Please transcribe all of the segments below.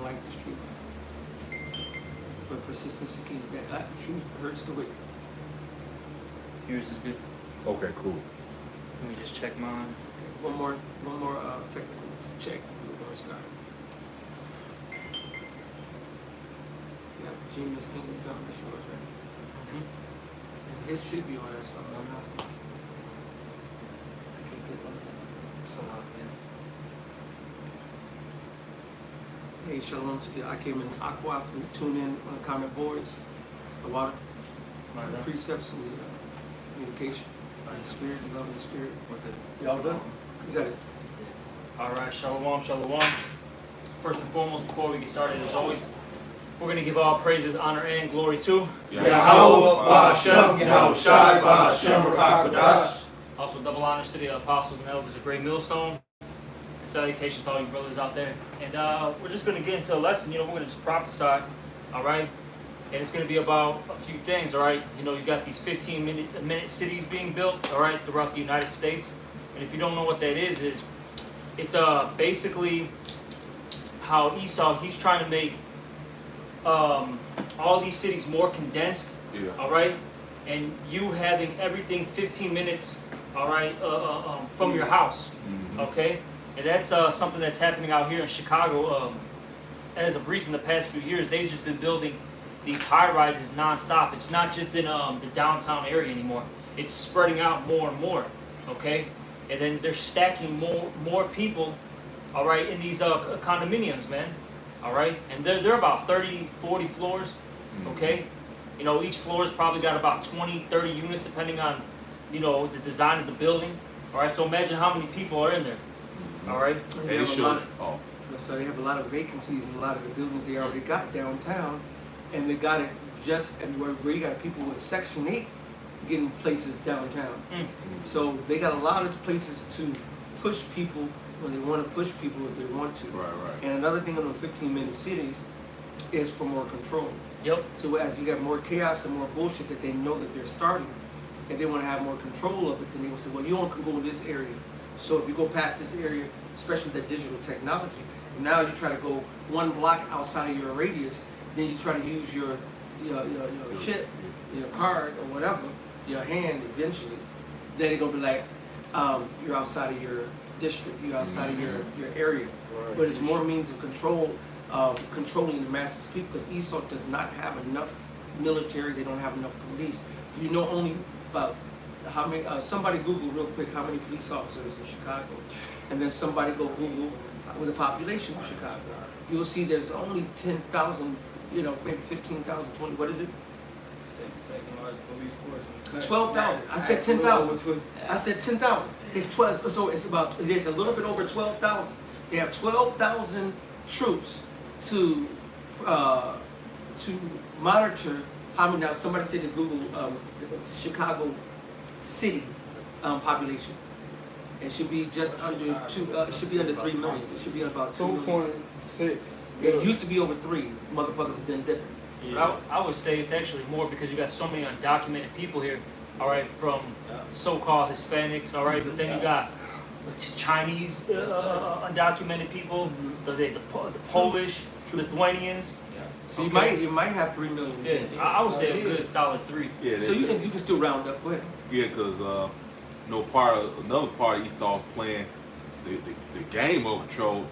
like the street. But persistence is key. That truth hurts the wicked. Yours is good. Okay, cool. Let me just check mine. Okay, one more technical check. We're gonna start. Yeah, Genius Kingdom Come. That's yours, right? And his should be on that song. No, no. I can't click on it. It's a lot, man. Hey, shalom to you. I came in Aqua. Tune in on the comment boards. The water, My the bad. precepts, and the communication by the Spirit, the love of the Spirit. We're good. Y'all done? You got it. All right, shalom, shalom. First and foremost, before we get started, as always, we're going to give all praises, honor, and glory to Yahweh, Ba'ashem, Yahushai, Ba'ashem, Rakakadash. Also, double honors to the apostles and elders of Great Millstone. And salutations to all you brothers out there. And we're just going to get into a lesson. We're going to just prophesy, all right? And it's going to be about a few things, all right? You got these 15-minute cities being built, all right, throughout the United States. And if you don't know what that is it's basically how Esau, he's trying to make all these cities more condensed, all right? And you having everything 15 minutes, all right, from your house, okay? And that's something that's happening out here in Chicago. As of recent, the past few years, they've just been building these high-rises nonstop. It's not just in the downtown area anymore. It's spreading out more and more, okay? And then they're stacking more people, all right, in these condominiums, man, all right? And they're about 30, 40 floors, okay? Each floor has probably got about 20, 30 units, depending on, the design of the building, all right? So imagine how many people are in there, all right? They have a lot so they have a lot of vacancies in a lot of the buildings they already got downtown, and they got it just where you got people with Section 8 getting places downtown. So they got a lot of places to push people when they want to push people if they want to. Right. And another thing on the 15-minute cities is for more control. Yep. So as you got more chaos and more bullshit that they know that they're starting, and they want to have more control of it, then they will say, well, you only can go in this area. So if you go past this area, especially with that digital technology, now you try to go one block outside of your radius, then you try to use your chip, your card or whatever, your hand eventually, then they're gonna be like, you're outside of your district, you're outside of your area. Right. But it's more means of control, controlling the masses of people, because Esau does not have enough military, they don't have enough police. Do you know only about how many, somebody Google real quick how many police officers in Chicago, and then somebody go Google with the population of Chicago. You'll see there's only 10,000, maybe 15,000, 20, what is it? Second largest police force. 12,000. I said 10,000. I said 10,000. It's 12. So it's a little bit over 12,000. They have 12,000 troops to monitor how many. Now somebody said to Google Chicago city population. It should be just under two. It should be under 3 million. It should be about 2.6. It used to be over 3. Motherfuckers have been dipping. Yeah. I would say it's actually more because you got so many undocumented people here, all right, from so-called Hispanics, all right, but then you got Chinese undocumented people, the Polish, Lithuanians. So you might have 3 million. Yeah, I would say a good solid 3. Yeah. So you can still round up. Go ahead. Yeah, because another part of Esau's plan, the game of control,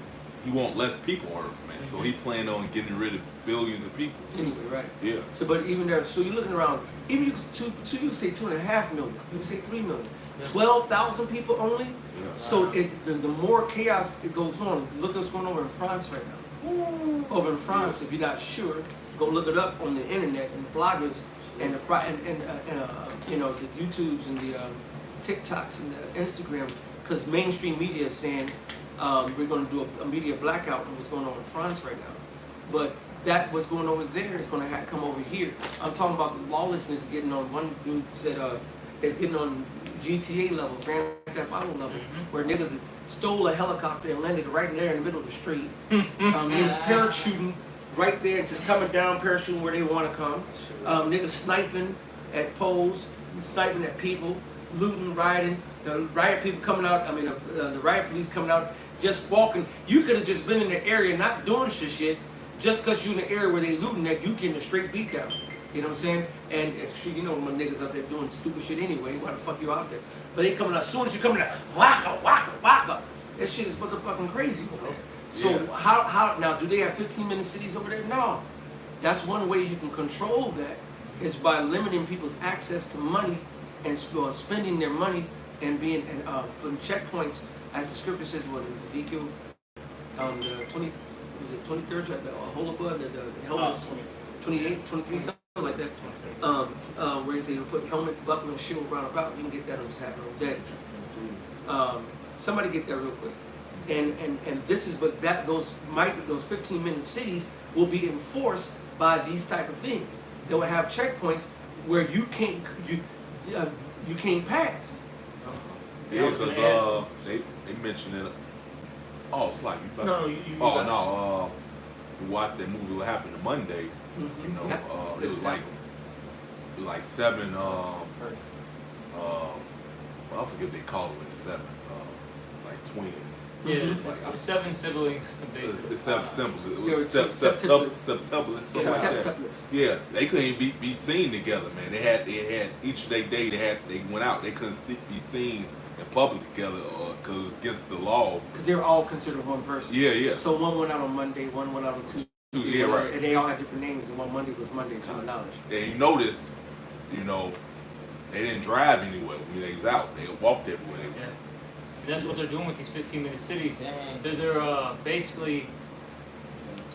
he want less people on Earth, man. So he planned on getting rid of billions of people. Anyway, right? Yeah. So, but even there, so you're looking around. Even you can say 2.5 million. You can say 3 million. Yeah. 12,000 people only. Yeah. So the more chaos it goes on. Look what's going over in France right now. Over in France, if you're not sure, go look it up on the internet and the bloggers and the the YouTubes and the TikToks and the Instagram, because mainstream media is saying we're going to do a media blackout on what's going on in France right now. But that what's going over there is going to come over here. I'm talking about the lawlessness getting on. One dude said it's getting on GTA level, Grand Theft Auto level, where niggas stole a helicopter and landed right there in the middle of the street. Niggas parachuting right there, just coming down, parachuting where they want to come. Niggas sniping at poles, sniping at people, looting, rioting. The riot people coming out, the riot police coming out, just walking. You could have just been in the area not doing shit, just because you're in the area where they looting that, you getting a straight beat down. You know what I'm saying? And you know my niggas out there doing stupid shit anyway. Why the fuck you out there? But they coming out, as soon as you coming out, waka, waka, waka. That shit is motherfucking crazy over there. So how now, do they have 15-minute cities over there? No. That's one way you can control that, is by limiting people's access to money and spending their money and being and putting checkpoints, as the scripture says, what is Ezekiel, the 23rd chapter, whole above the helmets, 28, 23, something like that. Where they put helmet, buckler, and shield round about. You can get that on just happening on that. Somebody get that real quick. And this is, but that those 15-minute cities will be enforced by these type of things. They will have checkpoints where you can't pass. Yeah, because they mentioned it. Oh, it's like you. No, you. Oh no. We watched that movie. What happened to Monday? Mm-hmm. You know, it was like 7. I forget what they call them. 7. Like twins. Yeah, Mm-hmm. it's 7 siblings. It's 7 siblings. Yeah, Septuplets. Septuplets. Yeah, they couldn't be seen together, man. They had each day they went out. They couldn't be seen in public together, because it's against the law. Because they're all considered one person. Yeah. So one went out on Monday, one went out on Tuesday. Yeah, right. And they all had different names, and one Monday was Monday to my knowledge. And you notice, you know, they didn't drive anywhere when they was out. They walked everywhere. Yeah. And that's what they're doing with these 15-minute cities. They're basically,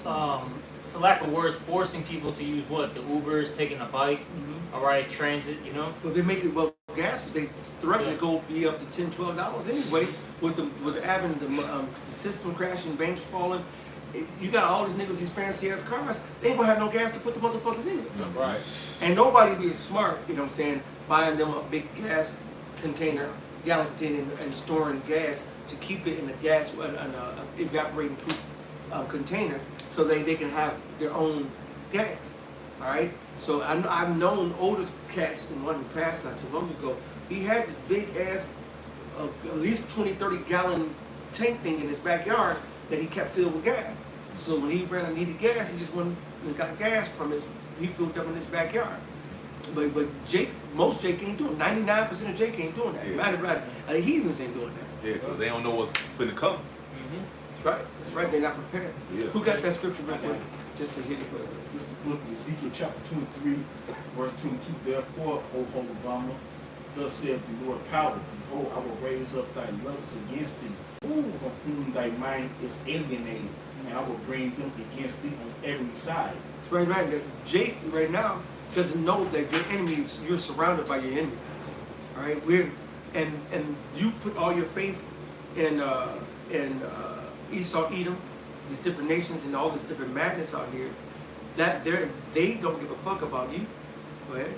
for lack of words, forcing people to use what? The Ubers, taking a bike, all right, transit, you know? Well, they make it, gas, they threaten to go be up to $10, $12 anyway, with having the system crashing, banks falling. You got all these niggas, these fancy ass cars, they ain't gonna have no gas to put the motherfuckers in it. Right. And nobody being smart, you know what I'm saying, buying them a big gas container, gallon container, and storing gas to keep it in a gas, evaporating proof container, so they can have their own gas. All right. So I've known older cats, and one who passed not too long ago, he had this big ass, at least 20, 30 gallon tank thing in his backyard that he kept filled with gas. So when he ran and needed gas, he just went and got gas he filled up in his backyard. But most Jake ain't doing. 99% of Jake ain't doing that. Yeah. Matter of fact, heathens ain't doing that. Yeah, because they don't know what's finna come. That's right. They're not prepared. Yeah. Who got that scripture real quick? Just to hit it. This is the book of Ezekiel chapter 23, verse 22. Therefore, O Obama, thus saith the Lord power, behold, I will raise up thy lovers against thee, from whom thy mind is alienated, and I will bring them against thee on every side. It's right. Jake right now doesn't know that your enemies, you're surrounded by your enemy. All right, and you put all your faith in Esau, Edom, these different nations, and all this different madness out here. That they don't give a fuck about you. Go ahead.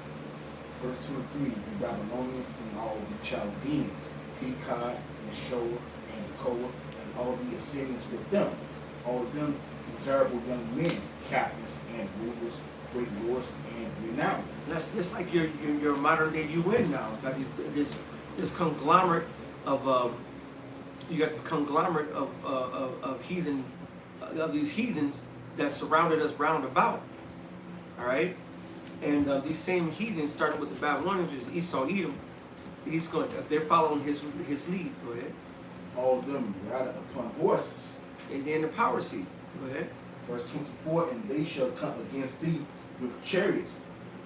Verse 2 and 3, the Babylonians and all the Chaldeans, Pekah and Shoah and Koa, and all the Assyrians with them, all of them desirable young men, captains and rulers, great lords and renowned. That's just like your modern day UN now. You got this conglomerate of heathen, of these heathens that surrounded us round about. All right, and these same heathens, starting with the Babylonians, which is Esau, Edom. They're following his lead. Go ahead. All of them riding upon horses. And then the power seat. Go ahead. Verse 24, and they shall come against thee with chariots,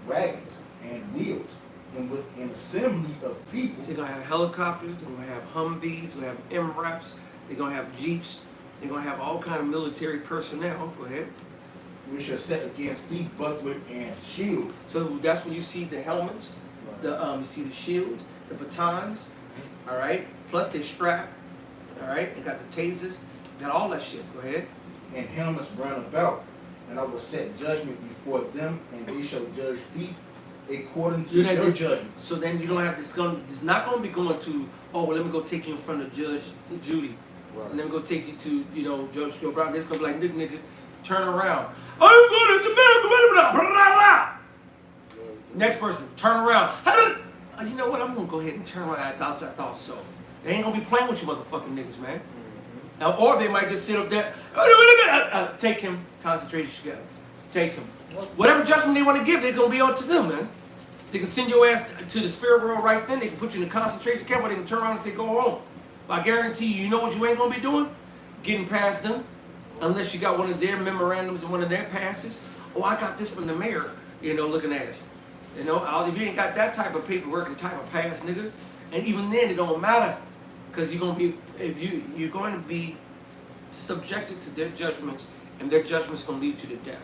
wagons, and wheels, and with an assembly of people. So they're gonna have helicopters. They're gonna have Humvees. They're gonna have MRAPs. They're gonna have Jeeps. They're gonna have all kind of military personnel. Go ahead. We shall set against thee buckler and shield. So that's when you see the helmets, you see the shields, the batons, all right. Plus they strap, all right. They got the tasers, got all that shit. Go ahead. And helmets round about, and I will set judgment before them, and they shall judge thee according to their judgment. So then you don't have this gun. It's not going to be going to, oh, well, let me go take you in front of Judge Judy. Right. Let me go take you to, Judge Joe Brown. This going to be like, nigga, turn around. Are you going to America? Blah, blah, blah. Next person, turn around. You know what? I'm going to go ahead and turn around. I thought so. They ain't going to be playing with you motherfucking niggas, man. Or they might just sit up there, take him, concentration camp. Take him. Whatever judgment they want to give, they're going to be on to them, man. They can send your ass to the spirit world right then. They can put you in a concentration camp, or they can turn around and say, go home. But I guarantee you, you know what you ain't going to be doing? Getting past them. Unless you got one of their memorandums and one of their passes. Oh, I got this from the mayor, looking ass. If you ain't got that type of paperwork and type of pass, nigga, and even then it don't matter. Because you're going to be subjected to their judgments, and their judgments going to lead you to death.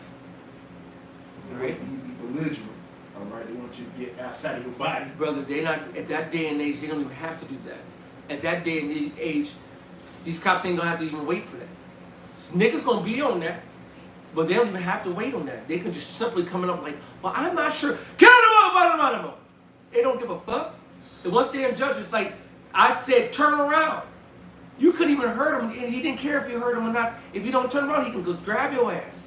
All right? You be belligerent. All right, they want you to get outside of your body. Brother, they not, at that day and age, they don't even have to do that. At that day and age, these cops ain't gonna have to even wait for that. Niggas gonna be on that, but they don't even have to wait on that. They can just simply come up like, well, I'm not sure. Get them up. They don't give a fuck. And once they're in judgment, it's like, I said, turn around. You couldn't even hurt him, and he didn't care if you hurt him or not. If you don't turn around, he can just grab your ass.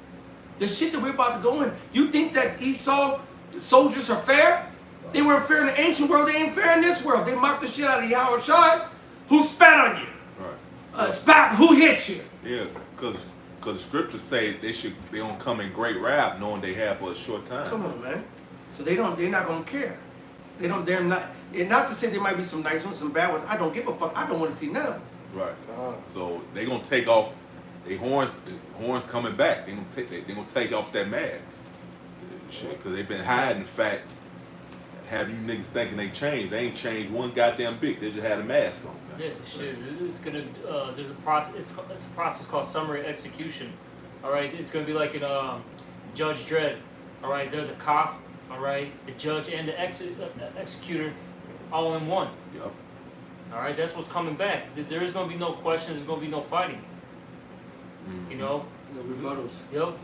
The shit that we're about to go in, you think that Esau soldiers are fair? They weren't fair in the ancient world, they ain't fair in this world. They mocked the shit out of Yahweh Shai. Who spat on you? Right. Who hit you? Yeah, because the scriptures say they don't come in great wrath knowing they have but a short time. Come on, man. So they're not gonna care. They're not to say there might be some nice ones, some bad ones. I don't give a fuck. I don't want to see none of them. Right. So they're gonna take off their horns coming back. They're gonna take off that mask. Shit, because they've been hiding the fact, have you niggas thinking they changed. They ain't changed one goddamn bit. They just had a mask on. Yeah, shit. It's gonna. There's a process. It's a process called summary execution. All right. It's gonna be like in Judge Dredd. All right. They're the cop. All right. The judge and the executor, all in one. Yep. All right. That's what's coming back. There is gonna be no questions. There's gonna be no fighting. Mm-hmm. No rebuttals. Yep.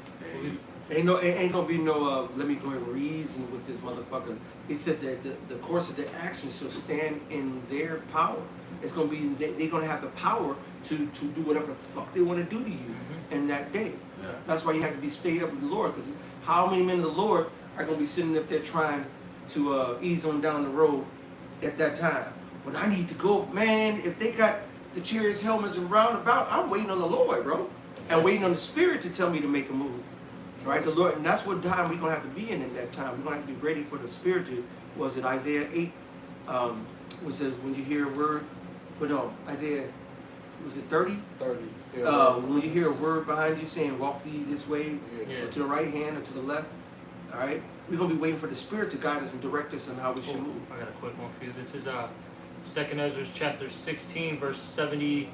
Ain't gonna be no. Let me go and reason with this motherfucker. He said that the course of their actions shall stand in their power. It's gonna be they're gonna have the power to do whatever the fuck they want to do to you in that day. Yeah. That's why you have to be stayed up with the Lord. Because how many men of the Lord are gonna be sitting up there trying to ease on down the road at that time? When I need to go, man. If they got the chariots, helmets, and roundabout, I'm waiting on the Lord, bro. And waiting on the Spirit to tell me to make a move. Right, the Lord, and that's what time we're gonna have to be in that time. We're gonna have to be ready for the Spirit to. Was it Isaiah 8? Was it when you hear a word? But no, Isaiah. Was it 30? 30. Yeah, when you hear a word behind you saying, "Walk thee this way," Yeah. or to the right hand, or to the left. All right, we're gonna be waiting for the Spirit to guide us and direct us on how we should move. I got a quick one for you. This is 2nd Ezra chapter 16, verse 70.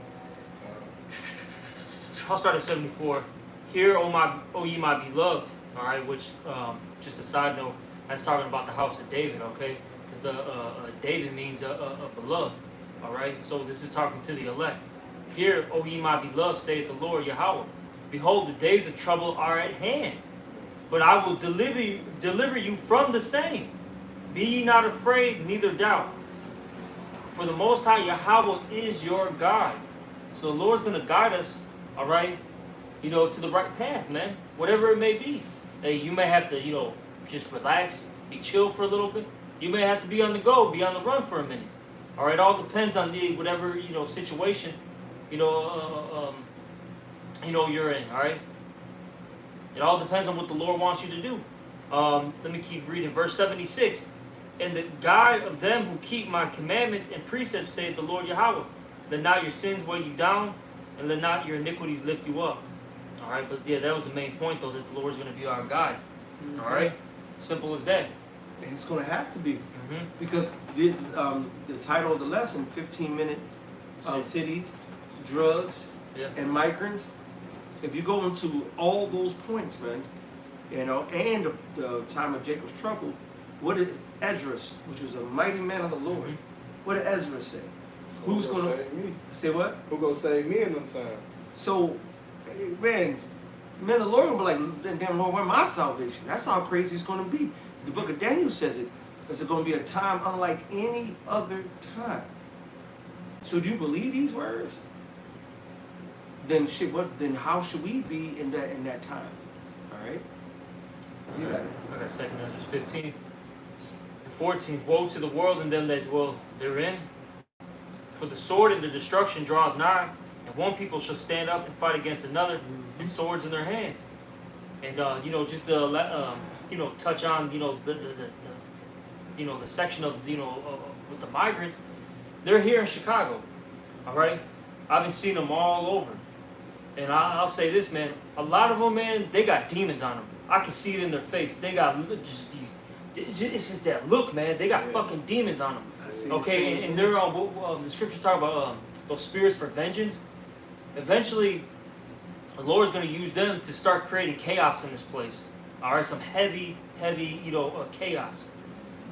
I'll start at 74. Hear, O ye my beloved, all right, which, just a side note, that's talking about the house of David, okay? Because David means a beloved, all right? So this is talking to the elect. Hear, O ye my beloved, saith the Lord Yahweh. Behold, the days of trouble are at hand, but I will deliver you from the same. Be ye not afraid, neither doubt. For the Most High Yahweh is your God. So the Lord's going to guide us, all right? To the right path, man. Whatever it may be. Hey, you may have to, just relax, be chill for a little bit. You may have to be on the go, be on the run for a minute. All right, all depends on the whatever situation, you're in. All right. It all depends on what the Lord wants you to do. Let me keep reading, verse 76. And the guide of them who keep my commandments and precepts, saith the Lord Yahweh. Let not your sins weigh you down, and let not your iniquities lift you up. All right, but yeah, that was the main point, though, that the Lord's going to be our guide. Mm-hmm. All right, simple as that. And it's going to have to be, because the title of the lesson, 15-minute cities, drugs, and migrants. If you go into all those points, man, and the time of Jacob's trouble, what is Esdras, which was a mighty man of the Lord? What did Ezra say? Who's going to save me? Say what? Who gonna save me in them times? So, man, the Lord will be like, damn Lord, where my salvation? That's how crazy it's going to be. The book of Daniel says it. It's going to be a time unlike any other time. So do you believe these words? Then how should we be in that time? All right? Yeah. I got 2nd Ezra 15 and 14. Woe to the world and them that dwell therein. For the sword and the destruction draweth nigh, and one people shall stand up and fight against another, and swords in their hands. And just to touch on the section of with the migrants, they're here in Chicago. All right, I've been seeing them all over, and I'll say this, man. A lot of them, man, they got demons on them. I can see it in their face. They got just these. It's just that look, man. They got fucking demons on them. Okay, and they're the scriptures talk about those spirits for vengeance. Eventually, the Lord's going to use them to start creating chaos in this place. All right, some heavy, chaos.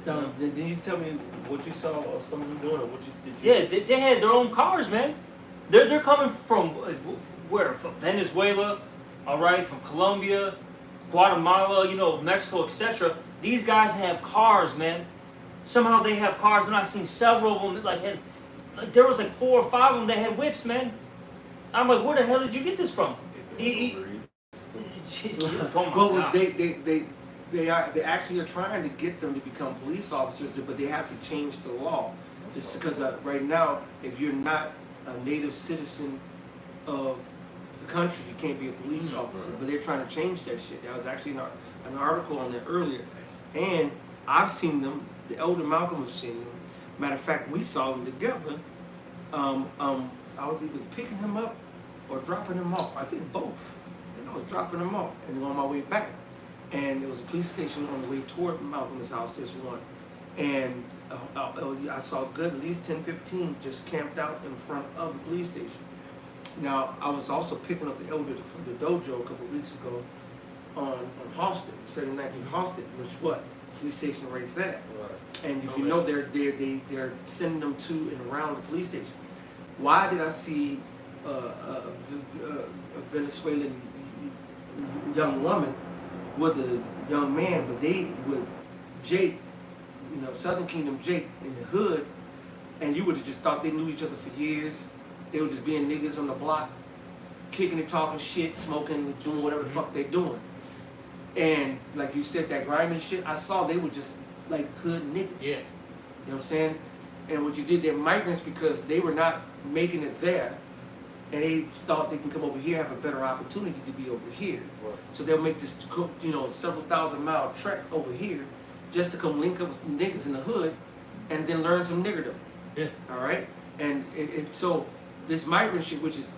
Now, did you tell me what you saw of some of them doing, or what you did? Yeah, they had their own cars, man. They're coming from where? From Venezuela, all right, from Colombia, Guatemala, Mexico, etc. These guys have cars, man. Somehow they have cars, and I've seen several of them that there was 4 or 5 of them that had whips, man. I'm like, where the hell did you get this from? Well, they actually are trying to get them to become police officers, but they have to change the law, because right now, if you're not a native citizen of the country, you can't be a police officer. But they're trying to change that shit. There was actually an article on there earlier, and I've seen them. The elder Malcolm has seen them. Matter of fact, we saw them together. I was either picking him up or dropping him off. I think both. I was dropping him off and on my way back. And there was a police station on the way toward Malcolm's house. There's one. And I saw good at least 10, 15 just camped out in front of the police station. Now, I was also picking up the elder from the dojo a couple of weeks ago on Halsted, 79th Halsted, which what? Police station right there. Right. And if you know they're sending them to and around the police station. Why did I see a Venezuelan young woman with a young man, but they with Jake, Southern Kingdom Jake in the hood, and you would have just thought they knew each other for years. They were just being niggas on the block, kicking and talking shit, smoking, doing whatever the fuck they're doing. And like you said, that grimy shit, I saw they were just like hood niggas. Yeah. You know what I'm saying? And what you did, they're migrants because they were not making it there. And they thought they can come over here, have a better opportunity to be over here. Right. So they'll make this, several thousand-mile trek over here just to come link up with some niggas in the hood and then learn some niggerdom. Yeah. All right? And so this migrant shit, which is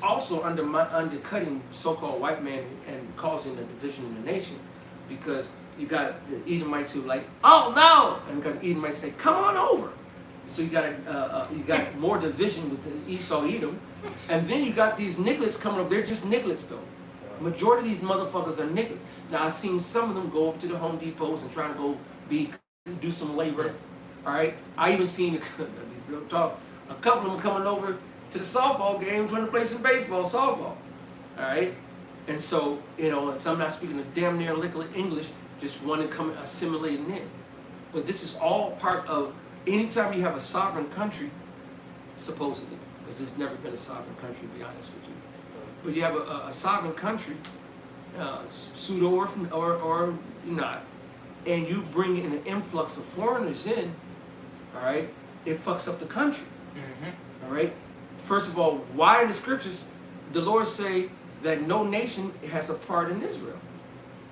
also undercutting so-called white man and causing a division in the nation, because you got the Edomites who like, oh no, and you got the Edomites say, come on over. So you got more division with the Esau Edom, and then you got these nigglets coming up. They're just nigglets though. Majority of these motherfuckers are nigglets. Now I've seen some of them go up to the Home Depots and try to go do some labor. All right, I even seen real talk. A couple of them coming over to the softball games when they play some baseball, softball. All right, and so some not speaking a damn near liquid English, just want to come assimilating in. But this is all part of. Anytime you have a sovereign country, supposedly, because it's never been a sovereign country, to be honest with you, but you have a sovereign country, pseudo or not, and you bring in an influx of foreigners in, all right, it fucks up the country. Mm-hmm. All right. First of all, why in the scriptures the Lord say that no nation has a part in Israel?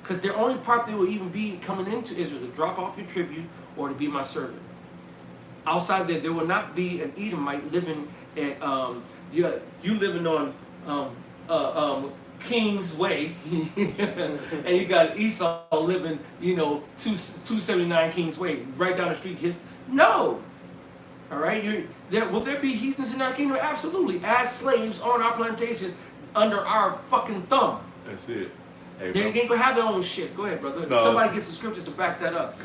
Because the only part they will even be coming into Israel to drop off your tribute or to be my servant. Outside there will not be an Edomite living at you living on King's Way, and you got Esau living 279 King's Way right down the street. No, all right. Will there be heathens in our kingdom? Absolutely, as slaves on our plantations under our fucking thumb. That's it. Hey, they ain't gonna have their own shit. Go ahead, brother. No, Somebody gets the scriptures to back that up.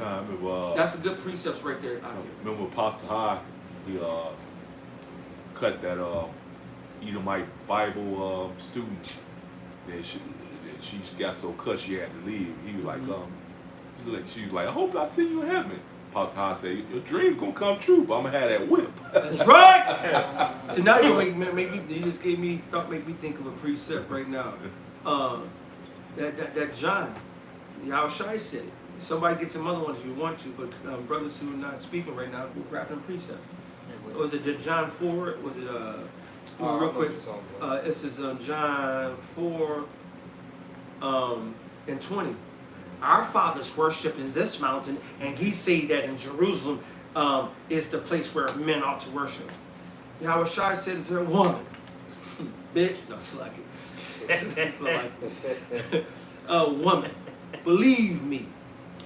That's a good precepts right there. Remember Pastor High, he cut that Edomite Bible student. Then she got so cut she had to leave. He was like, she was like, I hope I see you in heaven. Pastor High said, your dream gonna come true, but I'm gonna have that whip. That's right. So now you make me think of a precept right now. That John, Yahushua said it. Somebody get some other ones if you want to, but brothers who are not speaking right now, we're wrapping precepts. Was it John 4? Was it real I know quick. what you're talking about. This is John 4 and 20. Our fathers worship in this mountain, and he say that in Jerusalem is the place where men ought to worship. Yahweh Shai said to a woman, bitch, no, slug it. Woman, believe me,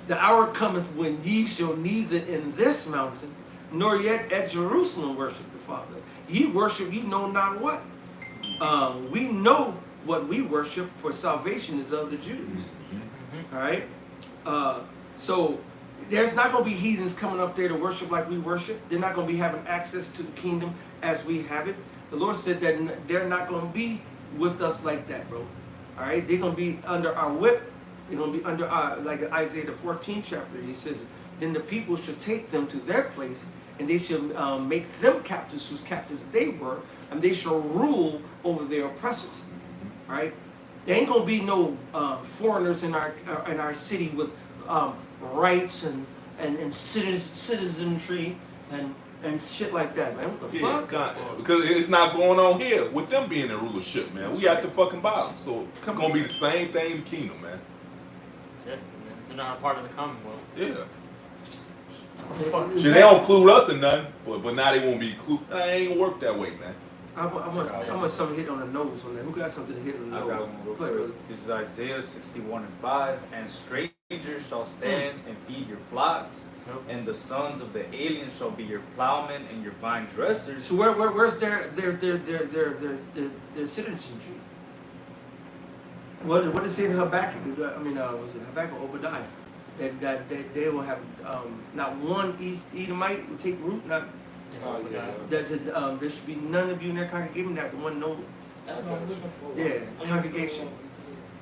the hour cometh when ye shall neither in this mountain nor yet at Jerusalem worship the Father. Ye worship ye know not what. We know what we worship, for salvation is of the Jews. All right? So there's not going to be heathens coming up there to worship like we worship. They're not going to be having access to the kingdom as we have it. The Lord said that they're not going to be with us like that, bro. All right? They're going to be under our whip. They're going to be under our, like Isaiah the 14th chapter. He says, then the people should take them to their place, and they should make them captives whose captives they were, and they shall rule over their oppressors. All right? There ain't gonna be no foreigners in our city with rights and citizenry and shit like that, man. What the fuck? Because it's not going on here with them being in rulership, man. We at the fucking bottom, so it's gonna be the same thing in the kingdom, man. Exactly, man. They're not a part of the Commonwealth. Yeah. Fuck. Shit, they don't include us in nothing, but now they won't be included. That ain't gonna work that way, man. I want something hit on the nose on that. Who got something to hit on the I nose? got one real Go ahead, brother. quick. This is Isaiah 61:5. And strangers shall stand and feed your flocks, and the sons of the alien shall be your plowmen and your vine dressers. So where's their citizenry? What does it say in Habakkuk? I mean, was it Habakkuk or Obadiah? That they will have not one Edomite will take root, not that there should be none of you in their congregation that the one no. That's what I'm looking for. Yeah, congregation.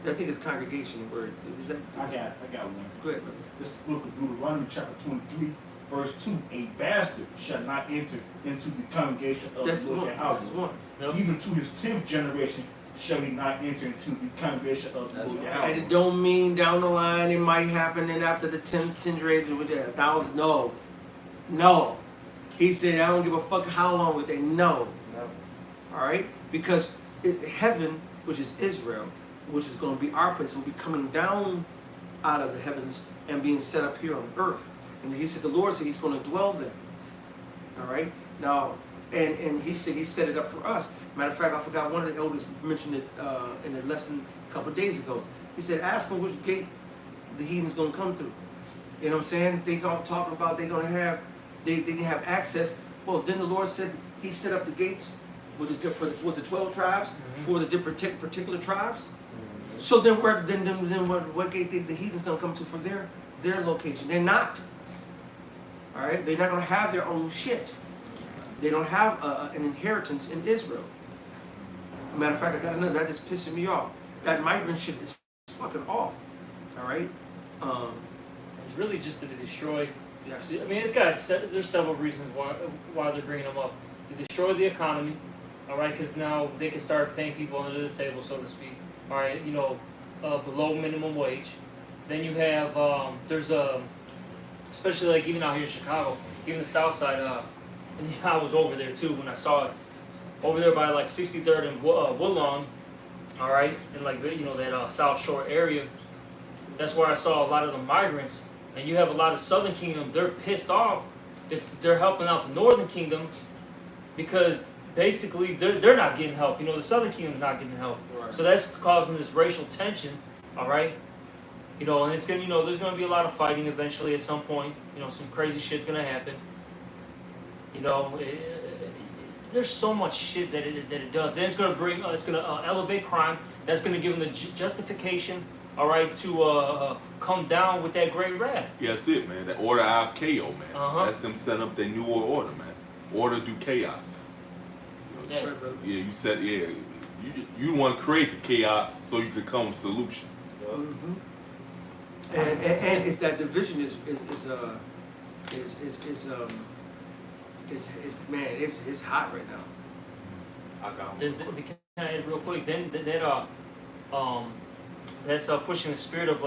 I think it's congregation word. Is that? I got one. Go ahead, brother. This book of Deuteronomy, chapter 23, verse 2. A bastard shall not enter into the congregation of That's the Lord one. their That's God. one. Even to his 10th generation shall he not enter into the congregation of the Lord their God. And it don't mean down the line it might happen, and after the 10th generation with that 1,000. No. He said, I don't give a fuck how long would they know. All right, because heaven, which is Israel, which is going to be our place, will be coming down out of the heavens and being set up here on earth. And he said, the Lord said he's going to dwell there. All right, now, and he said he set it up for us. Matter of fact, I forgot one of the elders mentioned it in the lesson a couple of days ago. He said, ask them which gate the heathen's going to come through. You know what I'm saying? They all talking about they're going to have, they can have access. Well, then the Lord said he set up the gates with the 12 tribes for the different particular tribes. So then what gate the heathen's going to come to for their location? They're not. All right, they're not going to have their own shit. They don't have an inheritance in Israel. Matter of fact, I got another. That just pissing me off. That migrant shit is fucking off. All right. It's really just to destroy. Yes. I mean, there's several reasons why they're bringing them up. To destroy the economy, all right, because now they can start paying people under the table, so to speak. All right, below minimum wage. Then you have there's especially like even out here in Chicago, even the South Side. I was over there too when I saw it. Over there by like 63rd and Woodlawn, all right, and like that South Shore area. That's where I saw a lot of the migrants. And you have a lot of Southern Kingdom, they're pissed off that they're helping out the Northern Kingdom because basically they're not getting help. The Southern Kingdom's not getting help. Right. So that's causing this racial tension, all right? And it's gonna, there's gonna be a lot of fighting eventually at some point. Some crazy shit's gonna happen. There's so much shit that it does. Then it's gonna elevate crime. That's gonna give them the justification, all right, to come down with that great wrath. Yeah, that's it, man. That order out KO, man. That's them setting up their new order, man. Order through chaos. That's right, brother. Yeah, you said, yeah. You want to create the chaos so you can come with a solution. And it's that division is man, it's hot right now. I got Can I add real quick? Then that's pushing the spirit of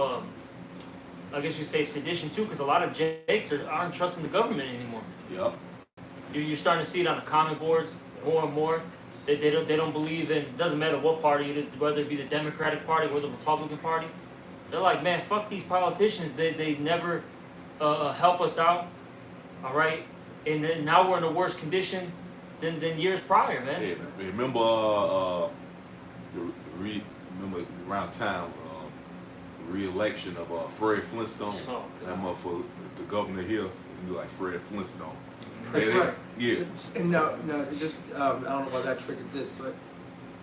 I guess you say sedition too, because a lot of Jakes aren't trusting the government anymore. Yep. You're starting to see it on the comment boards more and more. They don't believe in. It doesn't matter what party it is, whether it be the Democratic Party or the Republican Party. They're like, man, fuck these politicians. They never help us out. All right, and then now we're in a worse condition than years prior, man. Yeah, remember remember around town the re-election of Fred Flintstone. Oh, That motherfucker, the governor here, he look like Fred Flintstone. That's Yeah, right. Yeah. And now, it just I don't know why that triggered this, but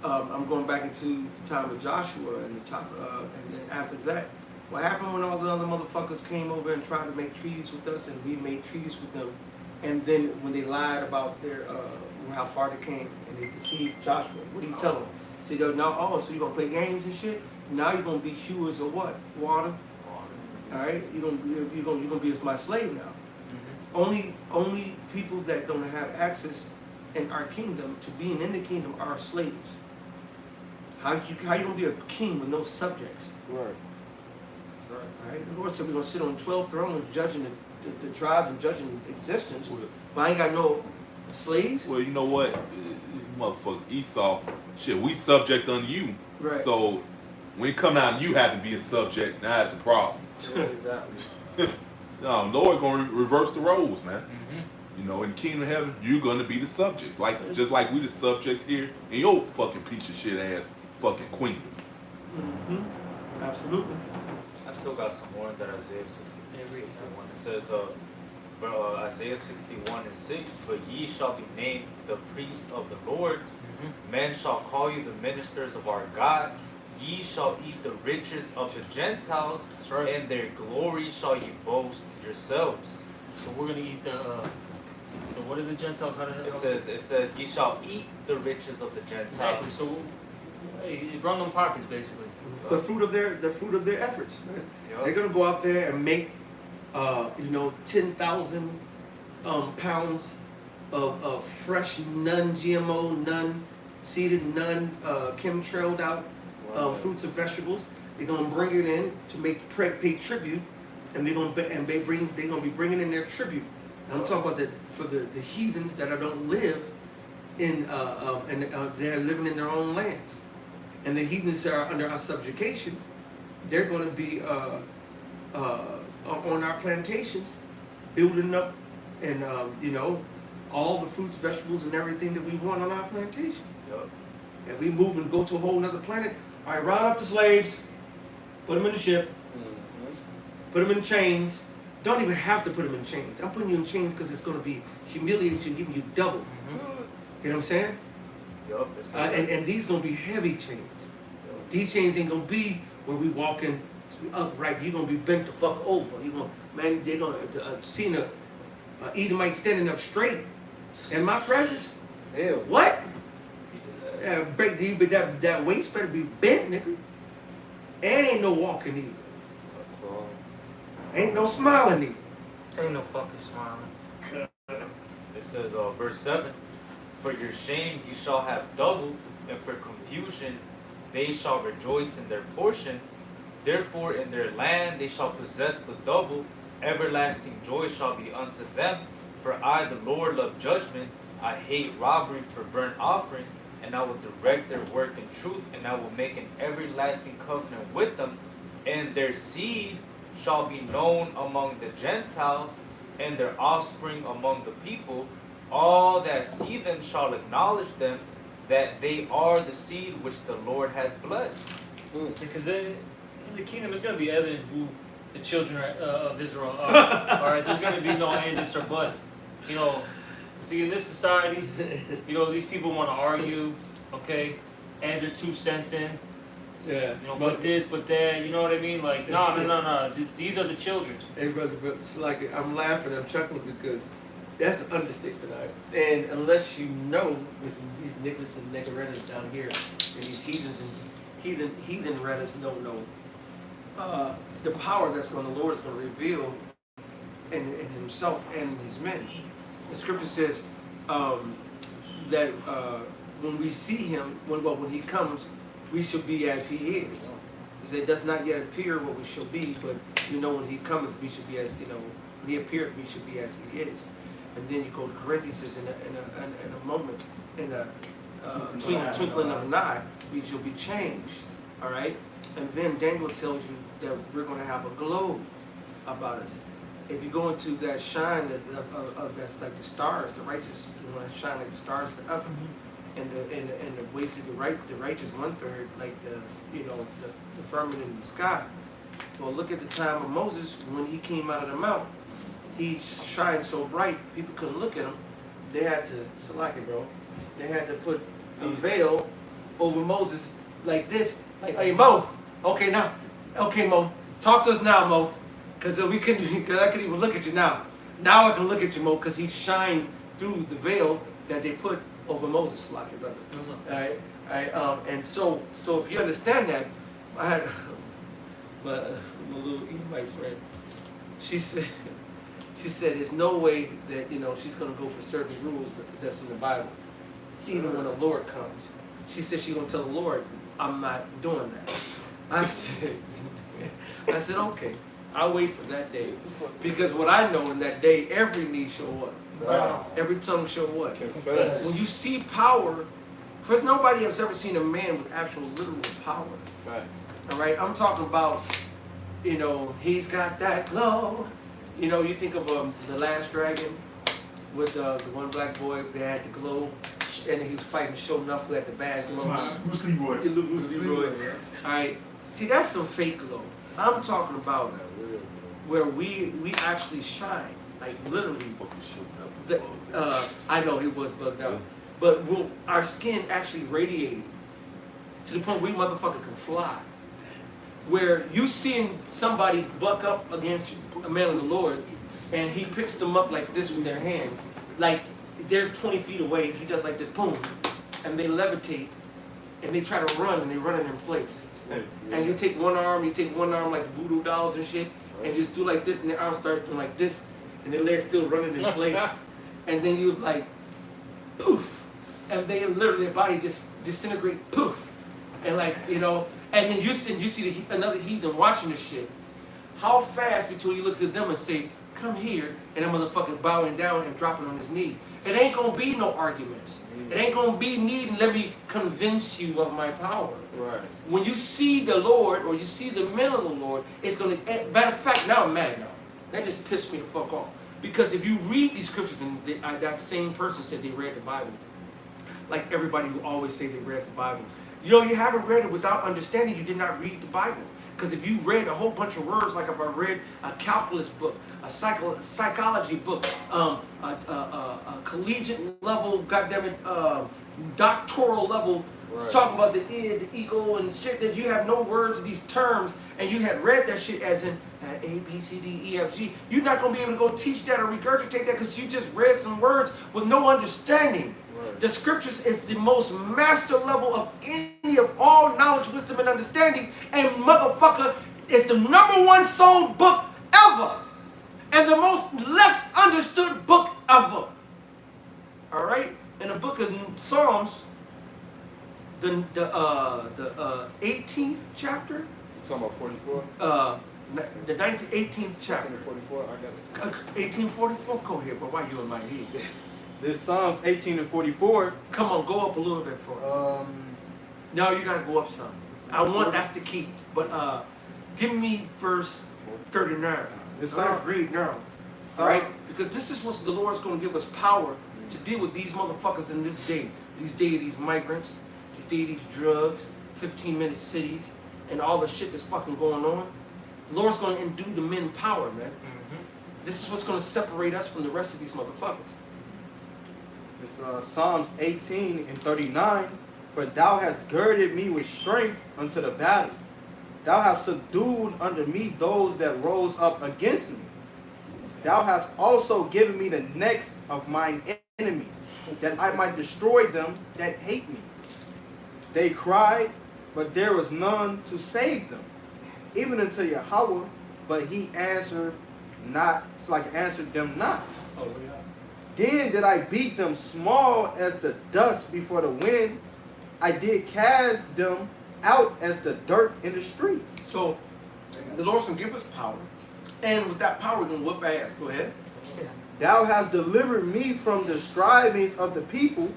I'm going back into the time of Joshua and the top, and then after that, what happened when all the other motherfuckers came over and tried to make treaties with us, and we made treaties with them, and then when they lied about their how far they came and they deceived Joshua, what did he tell them? See, they're now, oh, so you're gonna play games and shit? Now you're gonna be hewers of what? Water. All right, you're gonna be my slave now. Only people that don't have access in our kingdom to being in the kingdom are slaves. How you gonna be a king with no subjects? Right. All right, the Lord said we're gonna sit on 12 thrones, judging the tribes and judging existence. But I ain't got no slaves. Well, you know what, motherfucker Esau, shit, we subject unto you. Right. So when it come out, you have to be a subject. Now it's a problem. Yeah, exactly. No, Lord gonna reverse the roles, man. You know, in the kingdom of heaven, you're gonna be the subjects, just like we the subjects here in your fucking piece of shit ass fucking queendom. Absolutely. I still got some more in that Isaiah 61. It says, Isaiah 61:6, but ye shall be named the priests of the Lord. Men shall call you the ministers of our God. Ye shall eat the riches of the Gentiles, That's right. and their glory shall ye boast yourselves. So we're gonna eat the what are the Gentiles? How did It says, ye shall eat the riches of the Gentiles. exactly. So hey, run them pockets basically. The fruit of their efforts. Right? Yup. They're gonna go out there and make 10,000 pounds of fresh, non-GMO, non-seeded, non-chemtrailed out fruits and vegetables. They're gonna bring it in to pay tribute, and they're gonna be bringing in their tribute. And I'm talking about for the heathens that don't live in and they're living in their own lands, and the heathens that are under our subjugation, they're going to be on our plantations, building up and all the fruits, vegetables, and everything that we want on our plantation. Yup. And we move and go to a whole nother planet. All right, round up the slaves, put them in the ship, put them in chains. Don't even have to put them in chains. I'm putting you in chains because it's going to be humiliating you and giving you double. You know what I'm saying? Yup. And these going to be heavy chains. These chains ain't going to be where we walking upright. You're going to be bent the fuck over. They're going to see a Edomite standing up straight in my presence. Hell. What? But that waist better be bent, nigga. And ain't no walking either. Ain't no smiling either. Ain't no fucking smiling. It says, verse 7, for your shame you shall have double, and for confusion they shall rejoice in their portion. Therefore in their land they shall possess the double. Everlasting joy shall be unto them. For I, the Lord, love judgment. I hate robbery for burnt offering. And I will direct their work in truth. And I will make an everlasting covenant with them. And their seed shall be known among the Gentiles, and their offspring among the people. All that see them shall acknowledge them, that they are the seed which the Lord has blessed. Because in the kingdom, it's going to be evident who the children of Israel are. All right, there's going to be no ands or buts. See, in this society, these people want to argue, okay, and their 2 cents in. Yeah. But this, but that, you know what I mean? Like, no. These are the children. Hey, brother, but it's like I'm laughing, I'm chuckling because that's an understatement. And unless you know these niggas and niggerettas down here, and these heathens and heathen redders don't know the power the Lord is going to reveal in Himself and His men. The Scripture says that when we see Him, when He comes, we shall be as He is. He said, it does not yet appear what we shall be, but when He cometh, we shall be as, when He appeareth, we shall be as He is. And then you go to Corinthians in a moment, in twinkling of an eye, you'll be changed. All right? And then Daniel tells you that we're going to have a glow about us. If you go into that shine that's like the stars, the righteous is going to shine like the stars forever. And the wasted the righteous 1/3 like the firmament in the sky. Well, look at the time of Moses when he came out of the mountain. He shined so bright people couldn't look at him. They had to select it, bro. They had to put a veil over Moses like this. Like, hey Mo, okay Mo, talk to us now, Mo, because I can even look at you now. Now I can look at you, Mo, because he shined through the veil that they put over Moses, like it, brother. All right. And so if you understand that, I had my little Edomite friend. She said there's no way that she's gonna go for certain rules that's in the Bible. Even when the Lord comes, she said she's gonna tell the Lord, I'm not doing that. I said okay, I'll wait for that day, because what I know in that day, every knee shall what? Wow. Every tongue shall what? Confess. When you see power, first, nobody has ever seen a man with actual literal power. Facts. All right, I'm talking about, he's got that glow. You think of The Last Dragon with the one black boy that had the glow, and he was fighting Show Enough who had the bad glow. Bruce Leroy. Bruce Leroy. All right, see, that's some fake glow. I'm talking about where we actually shine, like literally. I know he was bugged out, but our skin actually radiated to the point where we motherfucker can fly. Where you seeing somebody buck up against a man of the Lord, and he picks them up like this with their hands, like they're 20 feet away. He does like this, boom, and they levitate, and they try to run, and they run it in place. And you take one arm like voodoo dolls and shit, and just do like this, and their arms start doing like this, and their legs still running in place, and then you like, poof, and they literally their body just disintegrate, poof, and like and then you see another heathen watching this shit. How fast between you look to them and say, come here, and that motherfucker bowing down and dropping on his knees. It ain't gonna be no arguments. It ain't gonna be needing, let me convince you of my power. Right. When you see the Lord, or you see the men of the Lord, it's gonna, matter of fact, now I'm mad now. That just pissed me the fuck off. Because if you read these scriptures, and that same person said they read the Bible, like everybody who always say they read the Bible, you haven't read it without understanding. You did not read the Bible. Because if you read a whole bunch of words, like if I read a calculus book, a psychology book, a collegiate level, goddammit, doctoral level, right, talking about the id, the ego, and shit, that you have no words of these terms, and you had read that shit as in A, B, C, D, E, F, G, you're not going to be able to go teach that or regurgitate that because you just read some words with no understanding. right. The scriptures is the most master level of any of all knowledge, wisdom, and understanding, and motherfucker is the #1 sold book ever, and the most less understood book ever. All right, in the book of Psalms, the 18th chapter, You talking about 44? the 18th chapter, 1844? I got it. 1844. Go ahead, but why you in my head? This Psalms 18 and 44. Come on, go up a little bit for it. No, you gotta go up some. That's the key. But give me verse 39. This Let's Psalm, read now. All right? Because this is what the Lord's gonna give us power to deal with these motherfuckers in this day. These migrants, these drugs, 15-minute cities, and all the shit that's fucking going on. The Lord's gonna endue the men power, man. This is what's gonna separate us from the rest of these motherfuckers. It's Psalms 18 and 39. For thou hast girded me with strength unto the battle. Thou hast subdued under me those that rose up against me. Thou hast also given me the necks of mine enemies, that I might destroy them that hate me. They cried, but there was none to save them. Even unto Yahweh, but he answered not. It's like answered them not. Oh, yeah. Then did I beat them small as the dust before the wind. I did cast them out as the dirt in the streets. So the Lord's gonna give us power, and with that power, we're gonna whoop ass. Go ahead. Thou hast delivered me from the strivings of the people,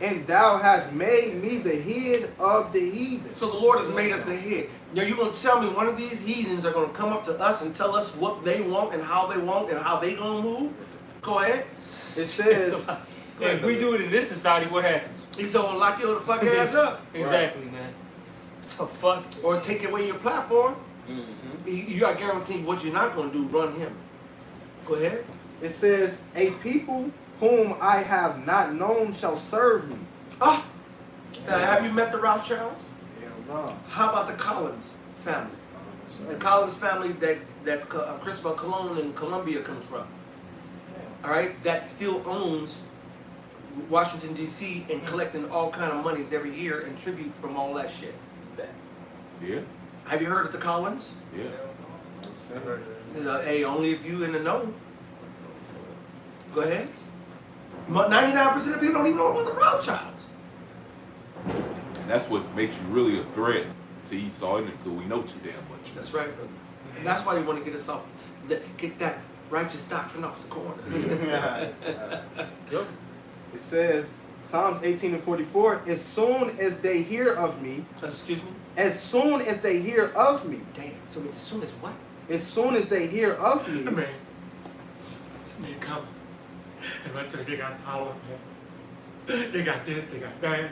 and thou hast made me the head of the heathen. So the Lord has made us the head. Now you're going to tell me one of these heathens are going to come up to us and tell us what they want and how they going to move? Go ahead. It says, If we do it in this society, what happens? He's going to lock your fuck ass up. Exactly, man. The fuck? Or take away your platform. mm-hmm. You got guaranteed what you're not going to do, run him. Go ahead. It says, a people whom I have not known shall serve me. Ah, have you met the Rothschilds? Hell no. How about the Collins family? The Collins family that Christopher Colon in Colombia comes from. All right, that still owns Washington D.C. and collecting all kind of monies every year in tribute from all that shit. Yeah. Have you heard of the Collins? Yeah. Hey, only if you in the know. Go ahead. 99% of people don't even know about the Rothschilds. And that's what makes you really a threat to Esau, because we know too damn much. That's right, brother. And that's why they want to get us off, get that righteous doctrine off the corner. Yep. It says, Psalms 18:44, as soon as they hear of me, Excuse me? as soon as they hear of me, Damn, so it's as soon as what? as soon as they hear of me, Man come. And I tell you, they got power, man. They got this, they got that.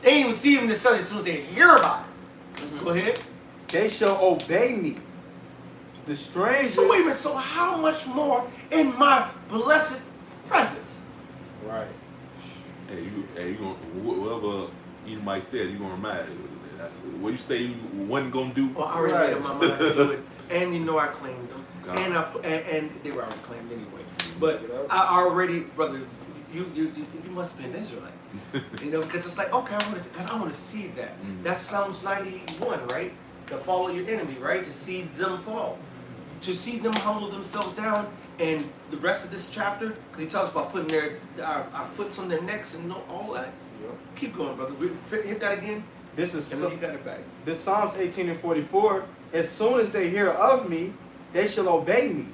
They ain't even see him this Sunday as soon as they hear about it. Mm-hmm. Go ahead. they shall obey me. The strangers. So wait a minute, so how much more in my blessed presence? Right. Hey, you gonna whatever you might say, you gonna remind. That's what you say you wasn't gonna do. Well, I already made up my mind to do it. And you know I claimed them. God. And they were already claimed anyway. But I already, brother, you must be an Israelite. You know, because it's like, okay, I want to see that. That's Psalms 91, right? To follow your enemy, right? To see them fall. To see them humble themselves down. And the rest of this chapter, because he talks about putting our foots on their necks and all that. Yep. Keep going, brother. Hit that again. This is And then you got it back. this Psalms 18:44. As soon as they hear of me, they shall obey me.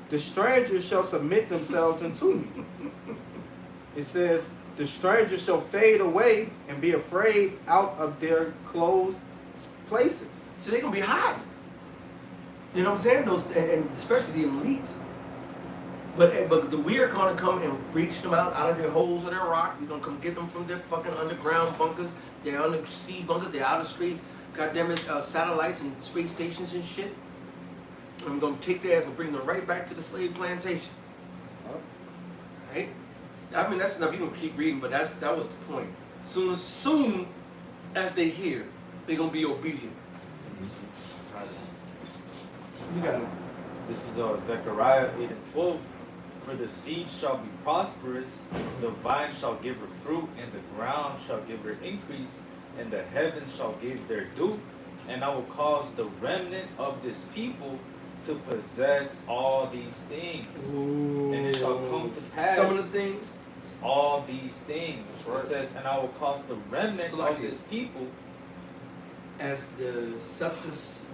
The strangers shall submit themselves unto me. It says, the strangers shall fade away and be afraid out of their closed places. So they're gonna be hiding. You know what I'm saying? Those and especially the elites. But we are gonna come and reach them out of their holes of their rock. We're gonna come get them from their fucking underground bunkers, their undersea bunkers, their outer space, goddamn it, satellites and space stations and shit. And we're gonna take their ass and bring them right back to the slave plantation. Right? I mean that's enough. You can keep reading, but that was the point. Soon as they hear, they're gonna be obedient. You got it. This is Zechariah 8:12. For the seed shall be prosperous, the vine shall give her fruit, and the ground shall give her increase, and the heavens shall give their dew. And I will cause the remnant of this people to possess all these things. Ooh. And it shall come to pass. Some of the things. All these things. Right. It says, and I will cause the remnant So like of this people. As the substances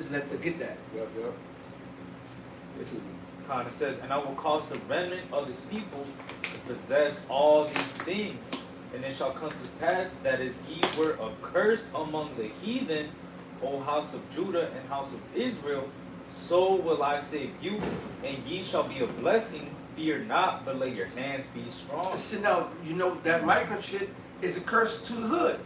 that get that. Yep. This kind of says, and I will cause the remnant of this people to possess all these things. And it shall come to pass that as ye were a curse among the heathen, O house of Judah and house of Israel, so will I save you, and ye shall be a blessing. Fear not, but let your hands be strong. Listen now, you know that migrant shit is a curse to the hood.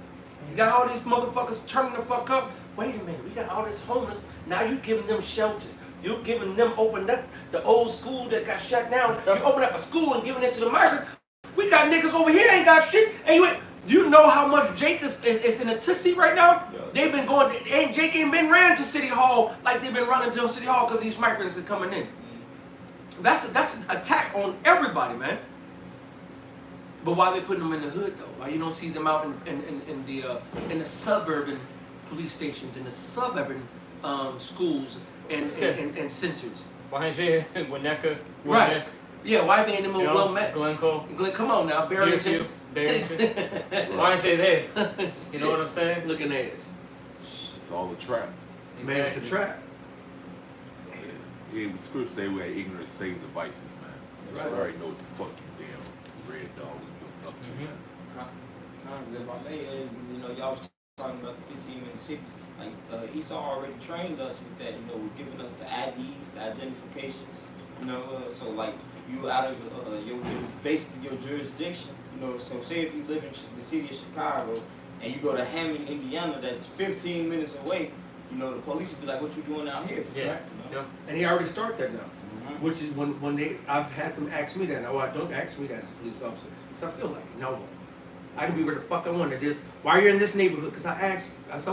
You got all these motherfuckers turning the fuck up. Wait a minute, we got all this homeless. Now you giving them shelters. You giving them open up the old school that got shut down. You open up a school and giving it to the migrants. We got niggas over here ain't got shit. And you know how much Jake is in a tizzy right now? Yeah. They've been going, Jake ain't been ran to City Hall like they've been running to City Hall because these migrants are coming in. That's an attack on everybody, man. But why they putting them in the hood though? Why you don't see them out in the suburban police stations, in the suburban schools and centers? Why ain't they in Winnetka? Right. Yeah, why they in the middle of Wilmette? Glencoe. Glen, come on now, Barrington. Why aren't they there? You know what I'm saying? Looking at us. It's all a trap. Man, it's a trap. Yeah, the scripts say we had ignorant save devices, man. That's So right. I already know what the fuck you damn red dog is doing. If I may, you know, y'all was talking about the 15-minute cities. Like Esau already trained us with that. You know, with giving us the IDs, the identifications. You know, so like you out of your basically your jurisdiction. You know, so say if you live in the city of Chicago and you go to Hammond, Indiana, that's 15 minutes away. You know, the police will be like, "What you doing out here?" Yeah. Right. Yeah. And he already started that now. Which is when I've had them ask me that. Now, don't ask me that as a police officer, because I feel like it. Now what? I can be where the fuck I want. This, why you're in this neighborhood? Because I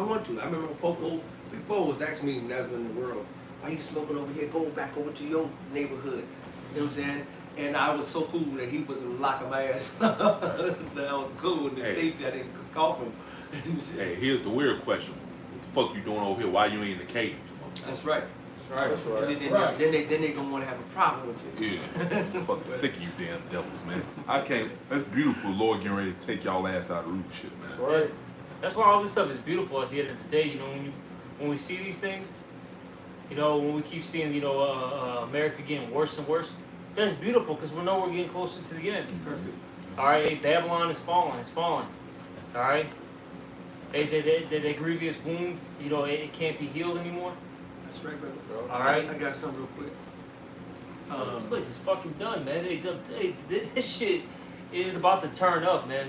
want to. I remember Popo before was asking me when I was in the world, why you smoking over here? Go back over to your neighborhood. You know what I'm saying? And I was so cool that he wasn't locking my ass. That I was cool and the safety I didn't scoff him. Hey, here's the weird question: what the fuck you doing over here? Why you ain't in the caves? That's right. That's right. See, then they gonna want to have a problem with you. Yeah, I'm fucking sick of you damn devils, man. I can't. That's beautiful, Lord, getting ready to take y'all ass out of root shit, man. That's right. That's why all this stuff is beautiful at the end of the day. You know, when we see these things, you know, when we keep seeing, you know, America getting worse and worse, that's beautiful because we know we're getting closer to the end. Perfect. All right, hey, Babylon is falling. It's falling. All right. Hey, that grievous wound, you know, it can't be healed anymore. That's right, brother. All right. I got something real quick. This place is fucking done, man. This shit is about to turn up, man.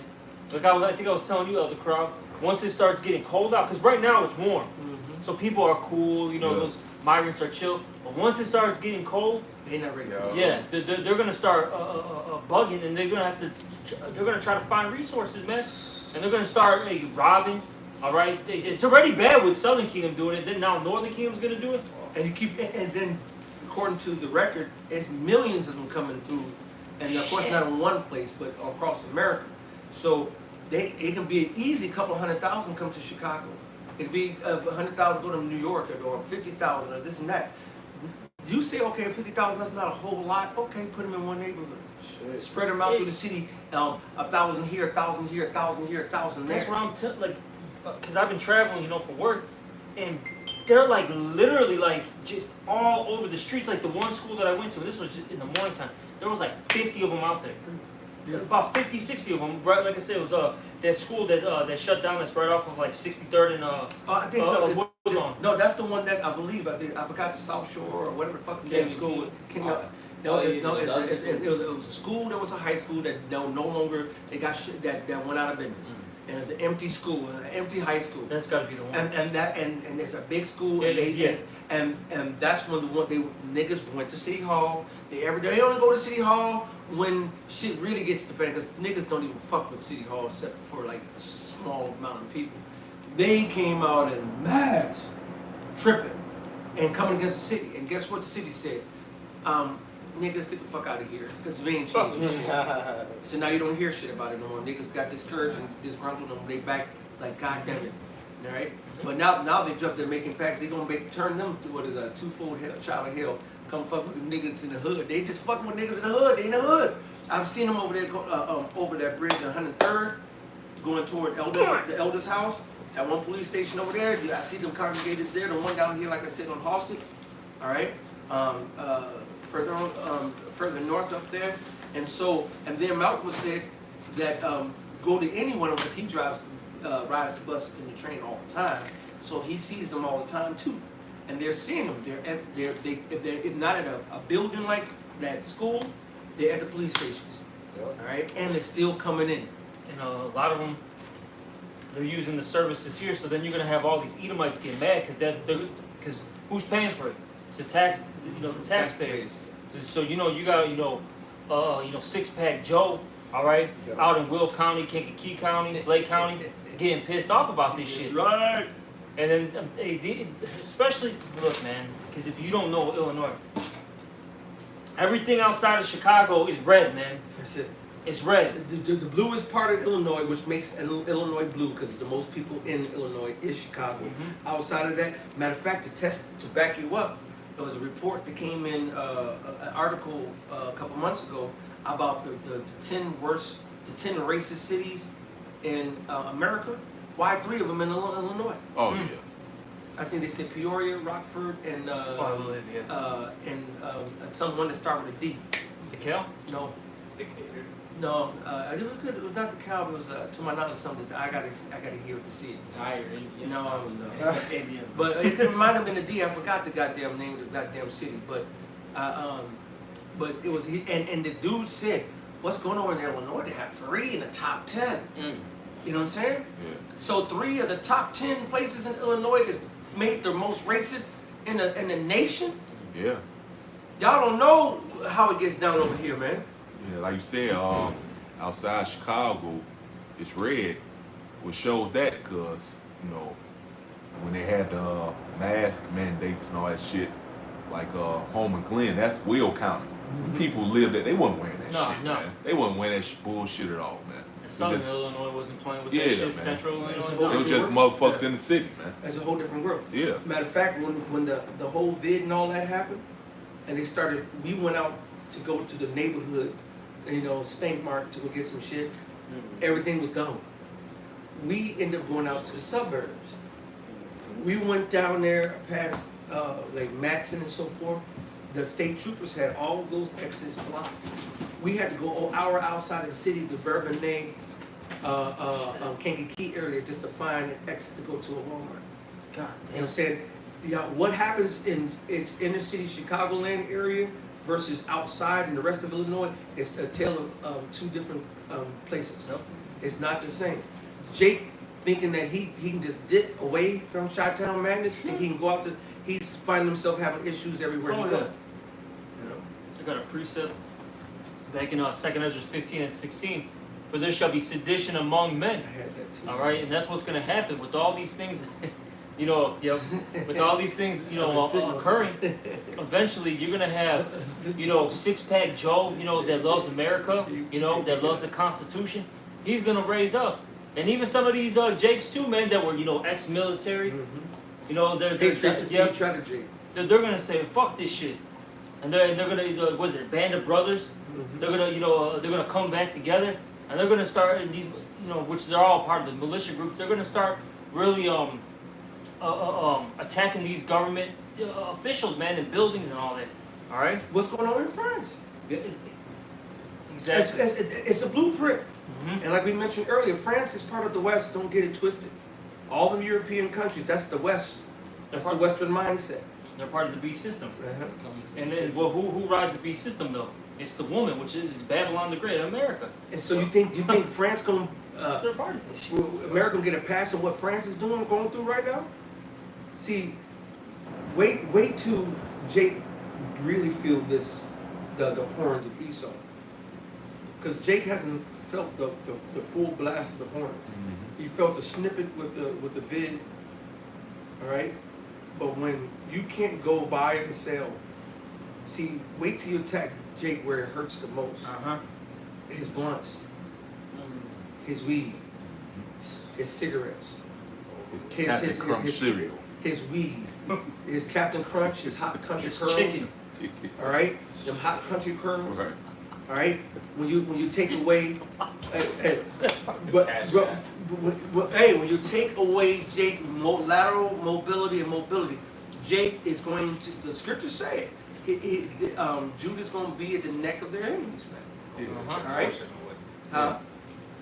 Like I think I was telling you, Elder Crowd, once it starts getting cold out, because right now it's warm. So people are cool, you know, those migrants are chill. But once it starts getting cold, They not ready. yeah, they're gonna start bugging, and they're gonna try to find resources, man. And they're gonna start robbing. All right, it's already bad with Southern Kingdom doing it. Then now Northern Kingdom's gonna do it. And then according to the record, it's millions of them coming through, and of course not in one place, but across America. So it can be an easy couple 100,000 come to Chicago. It could be 100,000 go to New York, or 50,000, or this and that. You say, okay, 50,000, that's not a whole lot. Okay, put them in one neighborhood. Shit. Spread them out through the city. 1,000 here, 1,000 here, 1,000 here, 1,000 there. That's what I'm like, because I've been traveling, you know, for work, and they're like literally like just all over the streets. Like the one school that I went to, and this was just in the morning time, there was like 50 of them out there. Yeah. About 50, 60 of them. Right, like I said, it was that school that shut down. That's right off of like 63rd and I think Woodlawn. no, that's the one that I believe. I forgot the South Shore or whatever the fucking name school was. It was a school that was a high school that no longer they got shit that went out of business. And it's an empty school, an empty high school. That's got to be the one. And it's a big school. It is, yeah. And that's when niggas went to City Hall. They only go to City Hall when shit really gets to fan, because niggas don't even fuck with City Hall except for like a small amount of people. They came out in mass, tripping, and coming against the city. And guess what the city said? Niggas, get the fuck out of here, because we ain't changing shit. So now you don't hear shit about it no more. Niggas got discouraged and disgruntled, and they back like, God damn it, all right? But now they jumped there making packs. They gonna turn them to what is a twofold child of hell. Come fuck with the niggas in the hood. They just fucking with niggas in the hood. They in the hood. I've seen them over there, over that bridge on 103rd, going toward the elder's house. At one police station over there, I see them congregated there. The one down here, like I said, on Halsted. All right. Further north up there, and then Malcolm said that go to any one of us. He rides the bus and the train all the time, so he sees them all the time too, and they're seeing them. If they're not at a building like that school, they're at the police stations. Yep. All right, and they're still coming in. And a lot of them, they're using the services here. So then you're gonna have all these Edomites get mad because who's paying for it? It's the the taxpayers. So you got Six Pack Joe, all right, out in Will County, Kankakee County, Lake County, getting pissed off about this shit. Right. And then especially look, man, because if you don't know Illinois, everything outside of Chicago is red, man. That's it. It's red. The bluest part of Illinois, which makes Illinois blue, because the most people in Illinois is Chicago. Mm-hmm. Outside of that, matter of fact, to back you up, there was a report that came in, an article a couple months ago about the 10 racist cities in America. Why 3 of them in Illinois? Oh yeah. I think they said Peoria, Rockford, and I believe, and someone that start with a D. DeKalb? No. Decatur. No, it was not the Cowboys. It was to my knowledge something. I gotta hear it to see it. Dire Indian. No. Indian. But it might have been the D. I forgot the goddamn name of the goddamn city. But it was and the dude said, "What's going on in Illinois? They have 3 in the top 10." You know what I'm saying? Yeah. So 3 of the top 10 places in Illinois is made the most racist in the nation. Yeah. Y'all don't know how it gets down over here, man. Yeah, like you said, outside Chicago, it's red, which shows that because, you know, when they had the mask mandates and all that shit, like Home and Glen, that's Will County. People lived there, they wasn't wearing that shit, man. They wasn't wearing that bullshit at all, man. And Southern Illinois wasn't playing with that Yeah, shit. man. Central It's a Illinois. whole It was just motherfuckers in the city, man. That's a whole different world. Yeah. Matter of fact, when the whole vid and all that happened, and we went out to go to the neighborhood, you know, Stank Mark to go get some shit. Everything was gone. We ended up going out to the suburbs. We went down there past like Matson and so forth. The state troopers had all of those exits blocked. We had to go an hour outside of the city to Bourbonnais, Kankakee area just to find an exit to go to a Walmart. God You know what damn. I'm saying? Yeah, what happens in inner city Chicagoland area versus outside in the rest of Illinois is a tale of 2 different places. Yep. It's not the same. Jake thinking that he can just dip away from Chi-Town madness, think he can go out to, he's finding himself having issues everywhere he Oh, goes. yeah. You know? I got a precept back in 2nd Ezra 15 and 16. For there shall be sedition among men. I had that too. All right, and that's what's going to happen with all these things. You know, with all these things, you know, occurring. Eventually, you're gonna have, you know, 6-pack Joe, you know, that loves America, you know, that loves the Constitution. He's gonna raise up, and even some of these Jakes too, man, that were, you know, ex-military. You know, they're gonna say fuck this shit, and they're gonna what is it, Band of Brothers? They're gonna, you know, they're gonna come back together, and they're gonna start in these, you know, which they're all part of the militia groups. They're gonna start really attacking these government officials, man, in buildings and all that. All right. What's going on in France? Exactly. It's a blueprint. And like we mentioned earlier, France is part of the West. Don't get it twisted. All the European countries, that's the West. That's the Western mindset. They're part of the beast system. And then, well, who rides the beast system though? It's the woman, which is Babylon the Great, America. And so you think France gonna They're part of this shit. America gonna get a pass on what France is going through right now? See, wait till Jake really feel the horns of Esau, because Jake hasn't felt the full blast of the horns. He felt a snippet with the vid. All right, but when you can't go buy and sell, see, wait till you attack Jake where it hurts the most. His blunts, his weed, his cigarettes, His Captain Crunch cereal. his weed, his Captain Crunch, his hot country It's curls. chicken. All right, them hot country curls. Right. All right, when you take away, when you take away Jake lateral mobility and mobility, Jake is going to. The scriptures say it. Judah's going to be at the neck of their enemies, man. All right. Huh?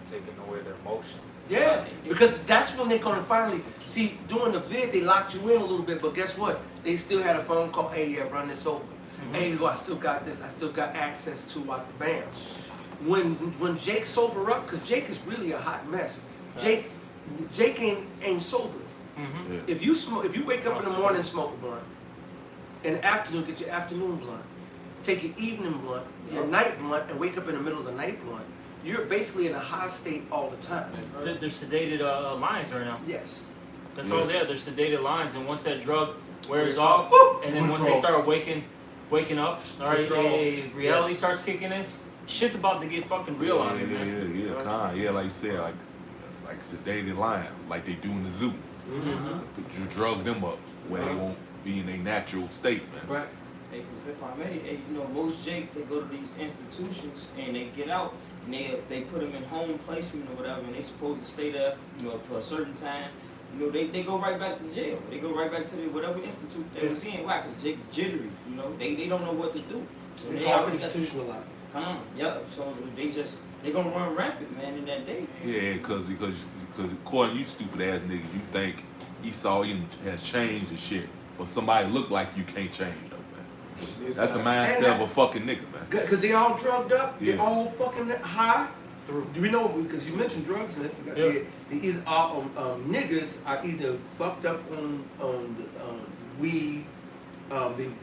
Taking away their motion. Yeah, because that's when they're gonna finally see. During the vid, they locked you in a little bit, but guess what? They still had a phone call. Hey, yeah, run this over. Hey, you go. I still got this. I still got access to out the band. When Jake sober up, because Jake is really a hot mess. Jake ain't sober. Yeah. If you wake up in the morning and smoke a blunt, in the afternoon get your afternoon blunt, take your evening blunt, your night blunt, and wake up in the middle of the night blunt, you're basically in a high state all the time. They're sedated lines right now. Yes. That's all there. They're sedated lines, and once that drug wears Wears off, off. and then once they start waking up, all right, reality starts kicking in. Shit's about to get fucking real on you, man. Yeah, like you said, like sedated lion, like they do in the zoo. You drug them up where they won't be in their natural state, man. Right. Hey, 'cause if I may, hey, you know, most Jake, they go to these institutions and they get out and they put them in home placement or whatever, and they supposed to stay there, you know, for a certain time. You know, they go right back to jail. They go right back to whatever institute they was in. Why? 'Cause Jake jittery. You know, they don't know what to do. So They they are already got institutionalized. Yep. So they just They're gonna run rampant, man, in that day. Yeah, because according to you stupid ass niggas, you think Esau even has changed and shit. But somebody look like you can't change though, man. That's the mindset of a fucking nigga, man. Because they all drugged up, they Yeah. all fucking high. Do we know? Because you mentioned drugs in it. Yeah. They either niggas are either fucked up on weed.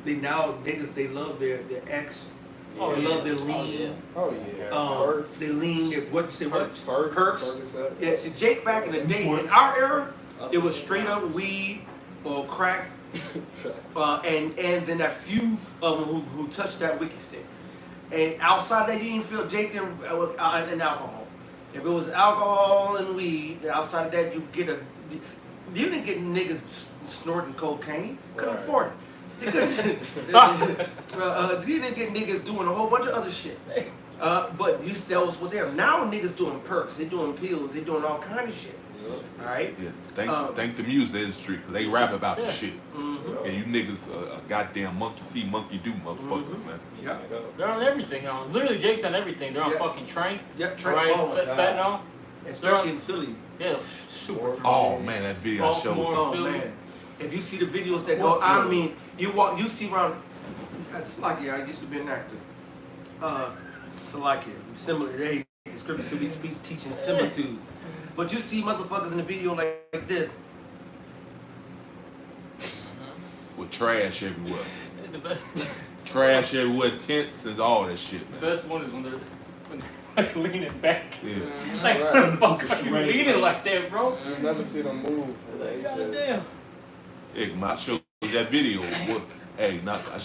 They now niggas they love their ex. Oh, They yeah. love their lean. Oh yeah. They lean. What you say? What? Perks. Perks. Yeah. See, Jake back in the day, in our era, it was straight up weed or crack, and then that few of them who touched that wicked stick. And outside that, you didn't feel Jake and alcohol. If it was alcohol and weed, outside of that, you didn't get niggas snorting cocaine. Couldn't afford it. You didn't get niggas doing a whole bunch of other shit. But that was what they are. Now niggas doing perks, they doing pills, they doing all kind of shit. All right. Yeah. Thank the music industry because they rap about the shit. Mm-hmm. And you niggas goddamn monkey see, monkey do, motherfuckers, man. Yeah. They're on everything. Literally, Jake's on everything. They're on Yeah. fucking Trank. Yeah, Trank. Right? Oh my God. Fentanyl. Especially in Philly. Yeah, super. Oh man, that video I showed. Baltimore. Oh Philly. man. If you see the videos that go, I mean, you see around. Salakia, I used to be an actor. Salakia, similar. They the scripture should be teaching similitude. But you see motherfuckers in the video like this. With trash everywhere. The best, Trash everywhere, tents and all that shit, the man. best one is when they're like leaning back. Yeah. Like, fuck you leaning like that, bro? You never see them move. Like, goddamn. Hey, man, I showed you that video. I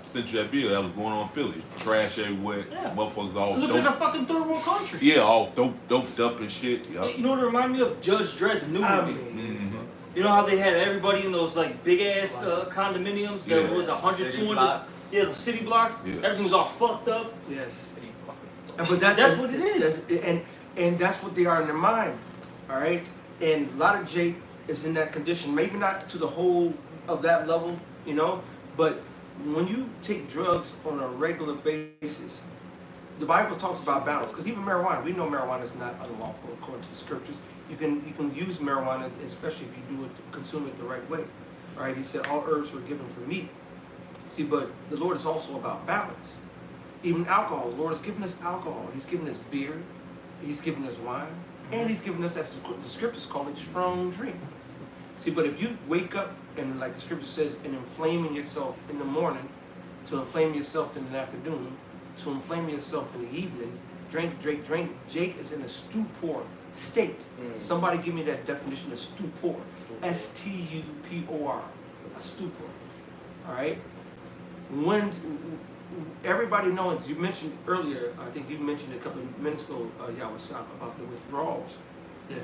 sent you that video that was going on in Philly. Trash everywhere. Yeah. Motherfuckers all It looks like a fucking third world country. Yeah, all doped up and shit. Yeah. You know what it reminded me of? Judge Dredd, the new I movie. mean, You know how they had everybody in those like big ass condominiums that Yeah. was 100, City 200. blocks. Yeah, the city blocks. Yeah. Everything was all fucked up. yes. City blocks. But That's what it is. And that's what they are in their mind. All right. And a lot of Jake is in that condition. Maybe not to the whole of that level, you know. But when you take drugs on a regular basis, the Bible talks about balance. Because even marijuana, we know marijuana is not unlawful according to the scriptures. You can use marijuana, especially if you do it, consume it the right way. All right. He said all herbs were given for meat. See, but the Lord is also about balance. Even alcohol, the Lord has given us alcohol. He's given us beer, He's given us wine, and He's given us, as the scriptures call it, strong drink. See, but if you wake up and, like the scripture says, and inflaming yourself in the morning, to inflame yourself in the afternoon, to inflame yourself in the evening, drink. Jake is in a stupor state. Somebody give me that definition of stupor. S-T-U-P-O-R. A stupor. All right? When everybody knows, you mentioned earlier, I think you mentioned a couple of minutes ago, Yawasab, about the withdrawals. Yeah.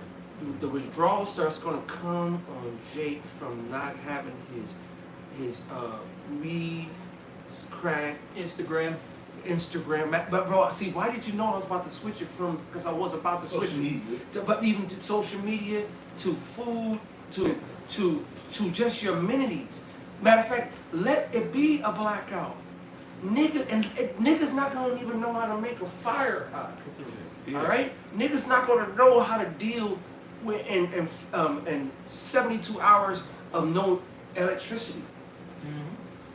The withdrawal starts going to come on Jake from not having his weed, crack, Instagram. But bro, see, why did you know I was about to switch it from? Because I was about to switch it, but even to social media, to food, to just your amenities. Matter of fact, let it be a blackout. Niggas not gonna even know how to make a fire hot. Yeah. All right, niggas not gonna know how to deal with in 72 hours of no electricity.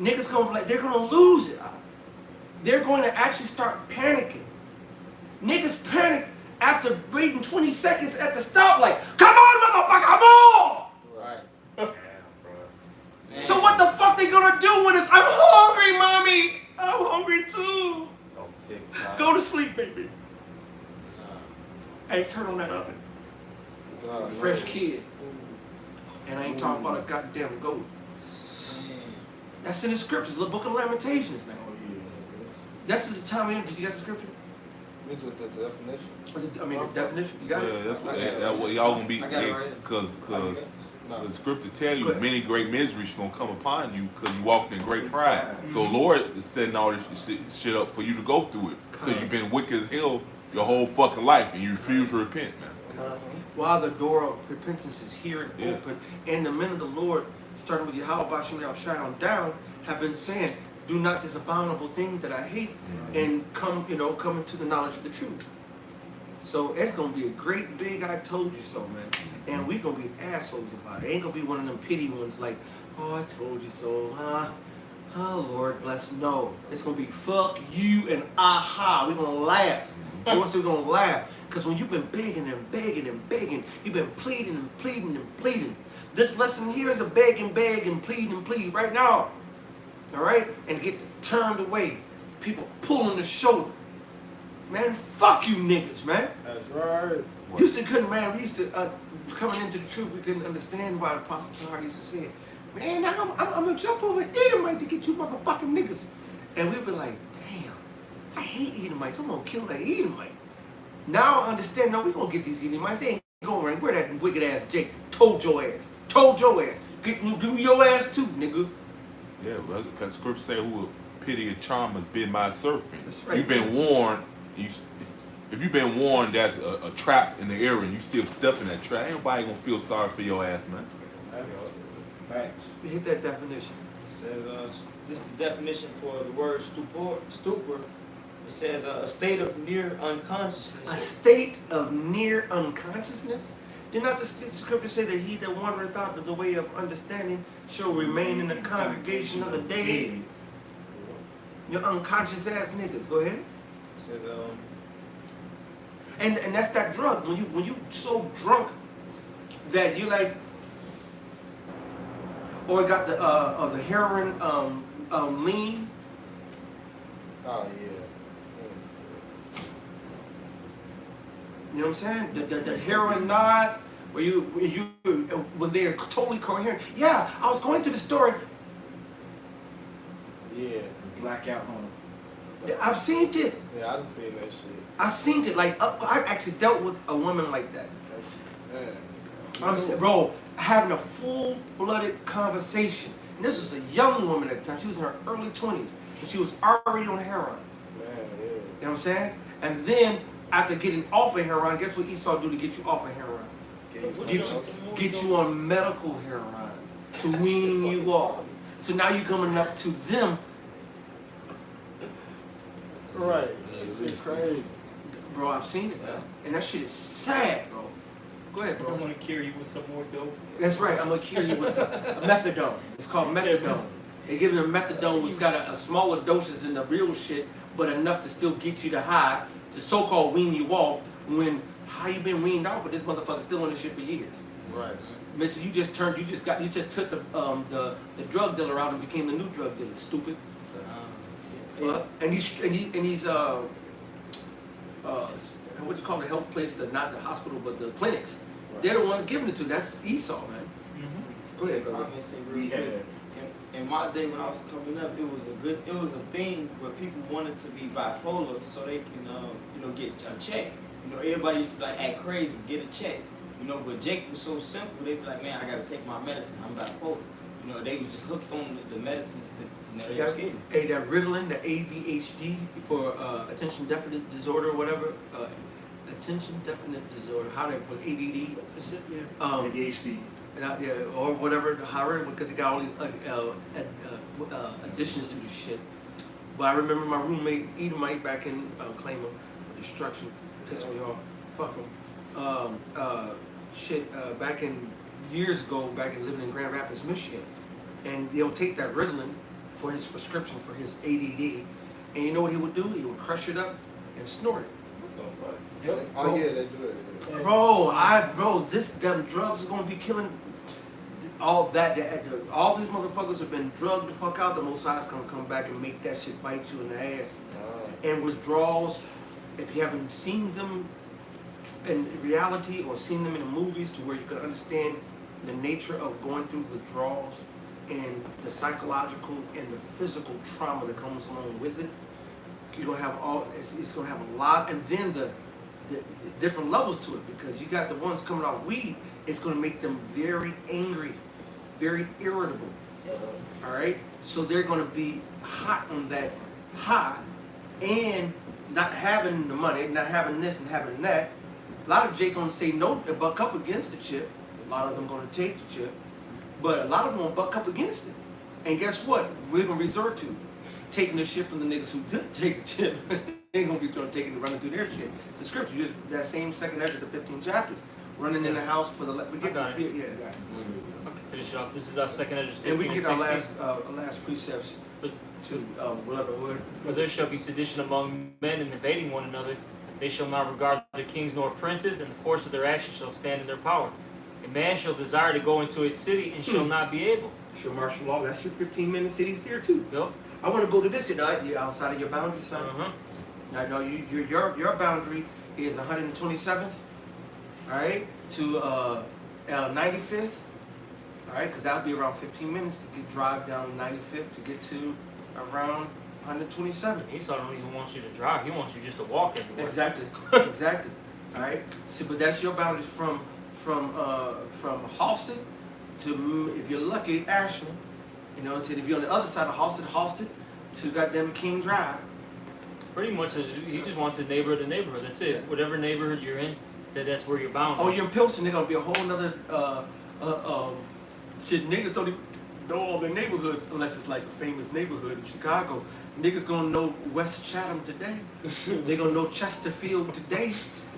Niggas they're gonna lose it. They're going to actually start panicking. Niggas panic after waiting 20 seconds at the stoplight. Come on, motherfucker, move! Right. Yeah, bro. So what the fuck they gonna do when it's, I'm hungry, mommy. I'm hungry too. Don't TikTok. Go to sleep, baby. Hey, turn on that oven. Fresh kid. And I ain't talking about a goddamn goat. That's in the scriptures, the book of Lamentations, man. That's the time. Did you get the scripture? The definition. I mean, the definition. You got Yeah, it? that's what y'all gonna be. I got it right. Because No. the scripture tell you Go ahead. many great miseries gonna come upon you because you walked in great pride. So Lord is setting all this shit up for you to go through it because you've been wicked as hell your whole fucking life and you refuse to repent, man. While the door of repentance is here and Yeah. open, and the men of the Lord, starting with Yahweh Bashim Shine down, have been saying, do not this abominable thing that I hate, and come into the knowledge of the truth. So it's gonna be a great big I told you so, man. And we gonna be assholes about it. Ain't gonna be one of them pity ones like, oh, I told you so, huh? Oh, Lord bless. No, it's gonna be fuck you and aha. We gonna laugh. Of course, we're gonna laugh. Because when you've been begging and begging and begging, you've been pleading and pleading and pleading. This lesson here is a beg and plead and plead right now. All right? And get turned away. People pulling the shoulder. Man, fuck you niggas, man. That's right. Used to couldn't, man. We used to, coming into the truth, we couldn't understand why Apostle Tahar used to say it. Man, now I'm gonna jump over Edomite to get you motherfucking niggas. And we'd be like, damn, I hate Edomites. I'm gonna kill that Edomite. Now I understand, no, we gonna get these Edomites. They ain't going right. Where that wicked ass Jake told your ass. Told your ass. Give me your ass too, nigga. Yeah, well, because scripture say who will pity and charm has been my serpent. That's right. You've been warned. If you've been warned that's a trap in the area and you still step in that trap, ain't nobody gonna feel sorry for your ass, man. Facts. Hit that definition. It says, this is the definition for the word stupor. It says a state of near unconsciousness. A state of near unconsciousness? Did not the scripture say that he that wandereth out of the way of understanding shall remain in the congregation of the dead? Your unconscious ass niggas. Go ahead. It says, And that's that drug. When you so drunk that you like, or got the heroin lean. Oh yeah. You know what I'm saying? The heroin nod, where when they're totally coherent. Yeah, I was going to the store. Yeah, blackout home. I've seen it. Yeah, I just seen that shit. I seen it. Like I actually dealt with a woman like that. Man. I'm saying, bro, having a full-blooded conversation. And this was a young woman at the time. She was in her early 20s, and she was already on heroin. Man, yeah. You know what I'm saying? And then after getting off of heroin, guess what Esau do to get you off of heroin? Get you on medical heroin to wean you off. So now you're coming up to them. Right. It's crazy. Bro, I've seen it, man. And that shit is sad, bro. Go ahead, I'm bro. gonna cure you with some more dope. That's right. I'm gonna cure you with some methadone. It's called methadone. They give you a methadone which got a smaller doses than the real shit, but enough to still get you to high, to so-called wean you off. When how you been weaned off, but this motherfucker's still on this shit for years. Right. Mitchell, you just took the drug dealer out and became the new drug dealer. Stupid. And he's what do you call the health place? Not the hospital, but the clinics. Right. They're the ones giving it to. That's Esau, man. Mm-hmm. Go ahead, brother. I'm gonna say real quick. In my day when I was coming up, it was a thing where people wanted to be bipolar so they can get a check. Everybody used to be like act crazy, get a check. But Jake was so simple. They'd be like, man, I gotta take my medicine. I'm bipolar. They was just hooked on the medicines that they was getting. Hey, that Ritalin, the ADHD for attention deficit disorder or whatever. Attention deficit disorder. How they put ADD? ADHD. Yeah, or whatever, because they got all these additions to this shit. But I remember my roommate Edomite back in Claymore, destruction, pissed me off. Fuck him. Back in years ago, back in living in Grand Rapids, Michigan, and they'll take that Ritalin for his prescription for his ADD, and you know what he would do? He would crush it up and snort it. Yep. Oh yeah, they do it. Bro, them drugs are gonna be killing all that. All these motherfuckers have been drugged the fuck out. The Most High's gonna come back and make that shit bite you in the ass. And withdrawals, if you haven't seen them in reality or seen them in the movies, to where you can understand the nature of going through withdrawals and the psychological and the physical trauma that comes along with it, you're gonna have it's gonna have a lot, and then the different levels to it, because you got the ones coming off weed. It's going to make them very angry, very irritable. All right, so they're going to be hot on that high, and not having the money, not having this and having that. A lot of Jake going to say no, they buck up against the chip. A lot of them going to take the chip, but a lot of them going to buck up against it. And guess what? We're going to resort to taking the shit from the niggas who didn't take the chip. ain't gonna be taking and running through their shit. It's the scripture, just that same second Ezra, the 15th chapter, running in the house for the. We get got the it. yeah. I can finish it off. This is our second Ezra 15 And we and get 16. our last precepts to whatever. For there shall be sedition among men and invading one another. They shall not regard their kings nor princes, and the course of their actions shall stand in their power. A man shall desire to go into a city and shall not be able. Your martial law, that's your 15-minute cities there too. Yep. I want to go to this city. You're outside of your boundary, son. I know your boundary is 127th, all right, to 95th, all right, because that'll be around 15 minutes to drive down 95th to get to around 127. Esau don't even want you to drive. He wants you just to walk everywhere. Exactly, exactly. All right. See, but that's your boundaries from Halsted to, if you're lucky, Ashland. You know, and if you're on the other side of Halsted to goddamn King Drive. Pretty much, he just wants a neighborhood to neighborhood. That's it. Whatever neighborhood you're in, that's where you're bound. Oh, you're in Pilsen. They're gonna be a whole nother shit. Niggas don't even know all their neighborhoods unless it's like a famous neighborhood in Chicago. Niggas gonna know West Chatham today. They gonna know Chesterfield today.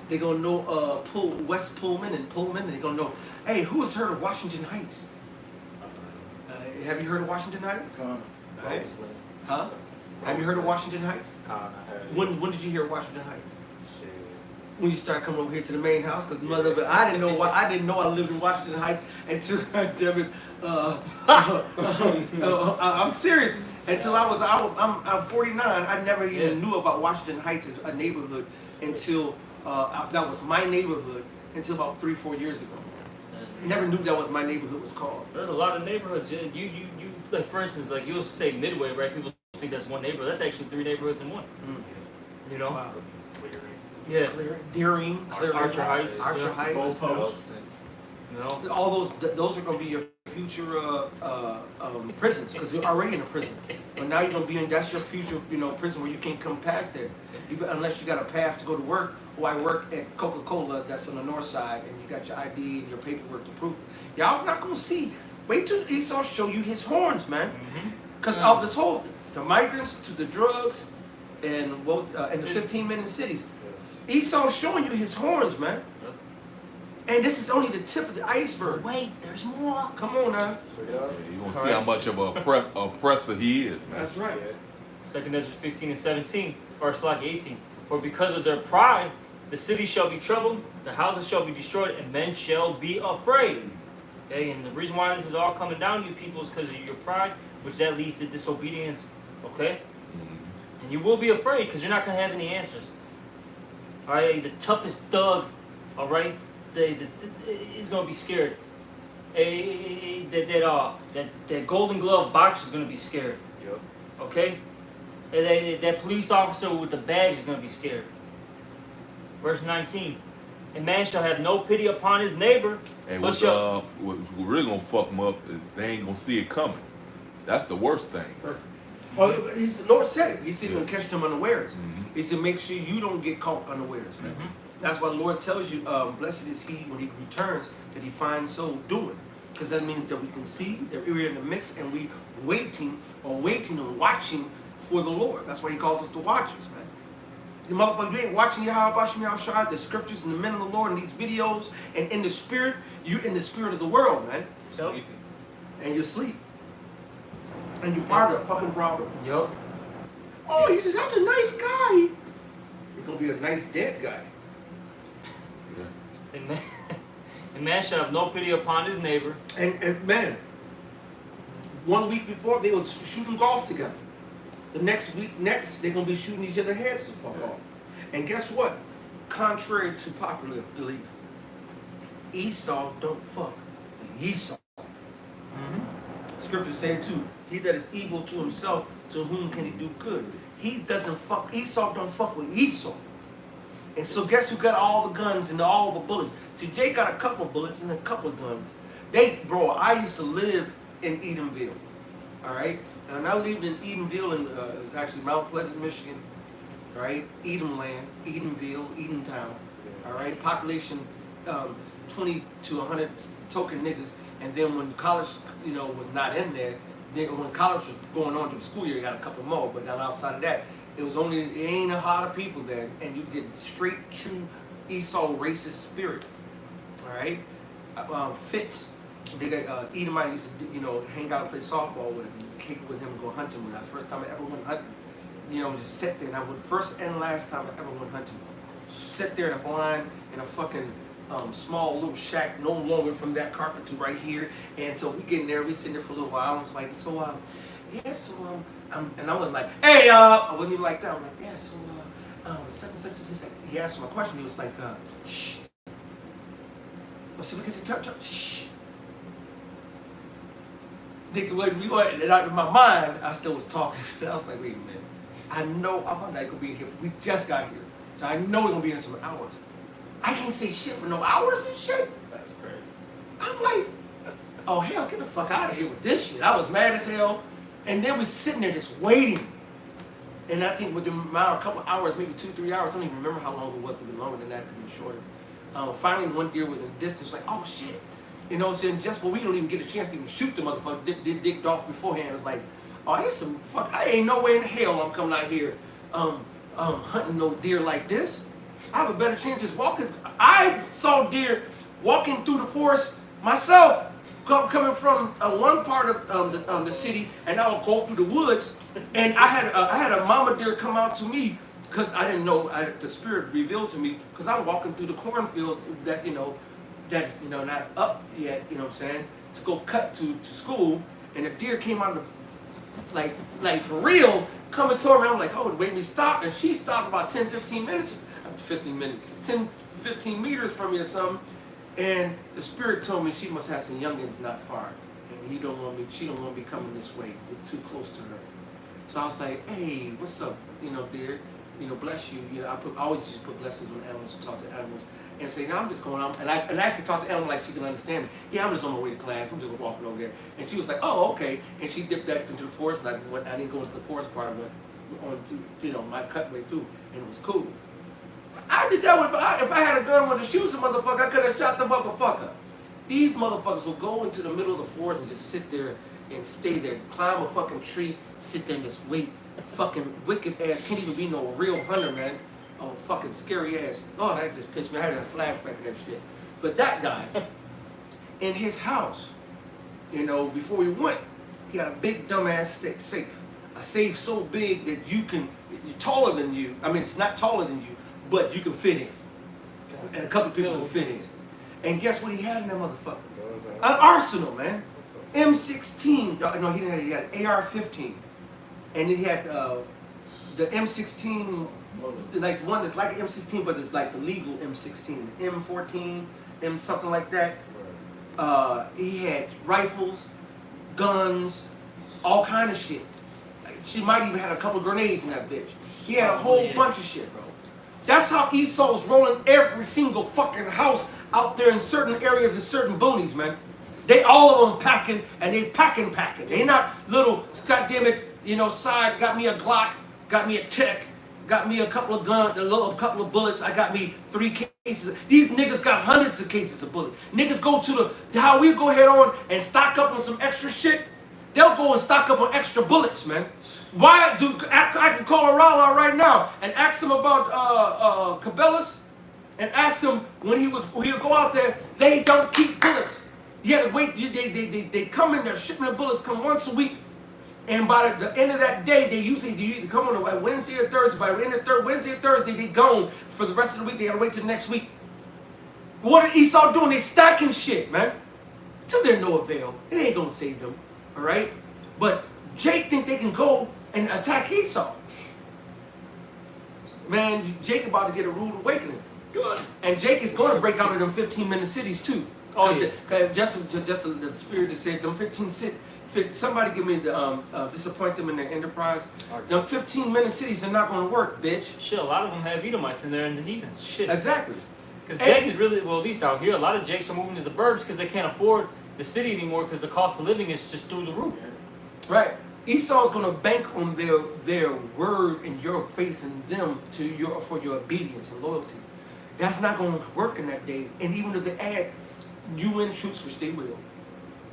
They gonna know West Pullman and Pullman. They gonna know. Hey, who has heard of Washington Heights? Have you heard of Washington Heights? Right? Huh? Have you heard of Washington Heights? When did you hear of Washington Heights? When you start coming over here to the main house, because I didn't know I lived in Washington Heights until I'm serious. Until I'm 49, I never even knew about Washington Heights as a neighborhood until that was my neighborhood until about 3-4 years ago. Never knew that was my neighborhood was called. There's a lot of neighborhoods. You like, for instance, like you'll say Midway, right? People think that's one neighborhood. That's actually 3 neighborhoods in one. You know? Wow. Yeah. Deering, Archer Heights. Archer Heights. Goalposts. You know? All those are going to be your future prisons, because you're already in a prison. But now you're going to be that's your future, prison where you can't come past there. Unless you got a pass to go to work. Or I work at Coca-Cola, that's on the north side, and you got your ID and your paperwork to prove it. Y'all not going to see. Wait till Esau show you his horns, man. Because of this whole, the migrants to the drugs and the 15-minute cities. Esau's showing you his horns, man. And this is only the tip of the iceberg. Wait, there's more. Come on now. You're going to see how much of a oppressor he is, man. That's right. 2 Ezra 15 and 17, or Slack 18. For because of their pride, the city shall be troubled, the houses shall be destroyed, and men shall be afraid. Okay, and the reason why this is all coming down to you people is because of your pride, which that leads to disobedience. Okay? And you will be afraid because you're not going to have any answers. All right, the toughest thug, all right, is going to be scared. That Golden Glove boxer is going to be scared. Yep. Okay? And that police officer with the badge is going to be scared. Verse 19. A man shall have no pity upon his neighbor. And what really going to fuck them up is they ain't going to see it coming. That's the worst thing. Perfect. Well, the Lord said it. He said he's going to catch them unawares. He said make sure you don't get caught unawares, man. That's why the Lord tells you, blessed is he when he returns, that he finds so doing. Because that means that we can see that we're in the mix and we waiting and watching for the Lord. That's why he calls us the watchers, man. The motherfucker, you ain't watching the scriptures and the men of the Lord and these videos and in the spirit, you're in the spirit of the world, man. Sleeping. And you sleep. And you're part of the fucking problem. Yup. Oh, he says, that's a nice guy. You're going to be a nice dead guy. A man shall have no pity upon his neighbor. And man, 1 week before, they was shooting golf together. The next week, they're going to be shooting each other's heads the fuck off. And guess what? Contrary to popular belief, Esau don't fuck with Esau. Scripture said too, he that is evil to himself, to whom can he do good? He doesn't fuck, Esau don't fuck with Esau. And so guess who got all the guns and all the bullets? See, Jay got a couple of bullets and a couple of guns. I used to live in Edenville, all right? And I lived in Edenville, it's actually Mount Pleasant, Michigan, all right? Edenland, Edenville, Edentown, all right? Population 20 to 100 token niggas. And then when college, was not in there, then when college was going on to the school year, you got a couple more. But then outside of that, it ain't a lot of people there, and you get straight true Esau racist spirit. All right, Fitz, they got Edomite used to hang out and play softball with him, kick it with him, and go hunting with him. First time I ever went hunting, just sit there. And I would first and last time I ever went hunting. Sit there in a blind in a fucking small little shack, no longer from that carpet to right here. And so we get in there, we sitting there for a little while. I was like, and I was like, hey, I wasn't even like that. I'm like, yeah, so such. He asked him a question. He was like, shh. I said, look at the touch. Shh. Nigga, and in my mind, I still was talking. And I was like, wait a minute. I know I'm not gonna be in here. We just got here, so I know we're gonna be in some hours. I can't say shit for no hours and shit. That's crazy. I'm like, oh hell, get the fuck out of here with this shit. I was mad as hell. And then we're sitting there just waiting. And I think within a couple hours, maybe 2-3 hours, I don't even remember how long it was. It could be longer than that, it could be shorter. Finally, one deer was in distance, like, oh shit. Just for we don't even get a chance to even shoot the motherfucker, dicked off beforehand. It's like, oh, here's some fuck. I ain't no way in hell I'm coming out here hunting no deer like this. I have a better chance just walking. I saw deer walking through the forest myself. Coming from one part of the city, and I would go through the woods, and I had a mama deer come out to me because I didn't know. The spirit revealed to me because I'm walking through the cornfield that's not up yet. You know what I'm saying? To go cut to school, and a deer came out of like for real coming toward me. I'm like, oh, wait, me stop, and she stopped about 10-15 meters from me or something. And the spirit told me she must have some youngins not far, and she don't want to be coming this way. They're too close to her. So I was like, hey, what's up, dear? Bless you. I always used to put blessings on animals, to talk to animals, and say, now I'm just going on. And I actually talked to animal like she can understand me. Yeah, I'm just on my way to class. I'm just walking over there. And she was like, oh, okay. And she dipped back into the forest, and I didn't go into the forest part. I went on to my cutway through, and it was cool. I did that with, if I had a gun with to shoot some motherfucker, I could have shot the motherfucker. These motherfuckers will go into the middle of the forest and just sit there and stay there, climb a fucking tree, sit there and just wait. Fucking wicked ass, can't even be no real hunter, man. Oh, fucking scary ass. Oh, that just pissed me. I had a flashback of that shit. But that guy, in his house, before we went, he had a big dumbass safe. A safe so big that it's taller than you. I mean, it's not taller than you, but you can fit in. And a couple people will fit in. And guess what he had in that motherfucker? An arsenal, man. M16. No, he didn't. He had an AR-15. And then he had the M16, like one that's like an M16, but it's like the legal M16. M14, something like that. He had rifles, guns, all kind of shit. She might even had a couple grenades in that bitch. He had a whole bunch of shit, bro. That's how Esau's rolling every single fucking house out there in certain areas and certain boonies, man. They all of them packing, and they packing. They not little, goddamn it, side, got me a Glock, got me a Tech, got me a couple of guns, a couple of bullets, I got me 3 cases. These niggas got hundreds of cases of bullets. Niggas go to how we go ahead on and stock up on some extra shit, they'll go and stock up on extra bullets, man. Why do I can call Rala right now and ask him about Cabela's and ask him when he'll go out there, they don't keep bullets. You have to wait, they come in there, shipment of bullets come once a week. And by the end of that day, they either come on a Wednesday or Thursday. By the end of Wednesday or Thursday, they gone. For the rest of the week, they gotta wait till the next week. What are Esau doing? They stacking shit, man. Till they're no avail. It ain't gonna save them, all right? But Jake think they can go and attack Esau. Man, Jake about to get a rude awakening. Good. And Jake is going to break out of them 15-minute cities too. Oh yeah. Just the spirit that said them 15 cities. Somebody give me the disappoint them in their enterprise. Them 15-minute cities are not going to work, bitch. Shit, a lot of them have Edomites in there and the heathens. Shit. Exactly. Because Jake is really, well, at least out here, a lot of Jakes are moving to the burbs because they can't afford the city anymore because the cost of living is just through the roof. Right. Esau's going to bank on their word and your faith in them for your obedience and loyalty. That's not going to work in that day. And even if they add UN troops, which they will,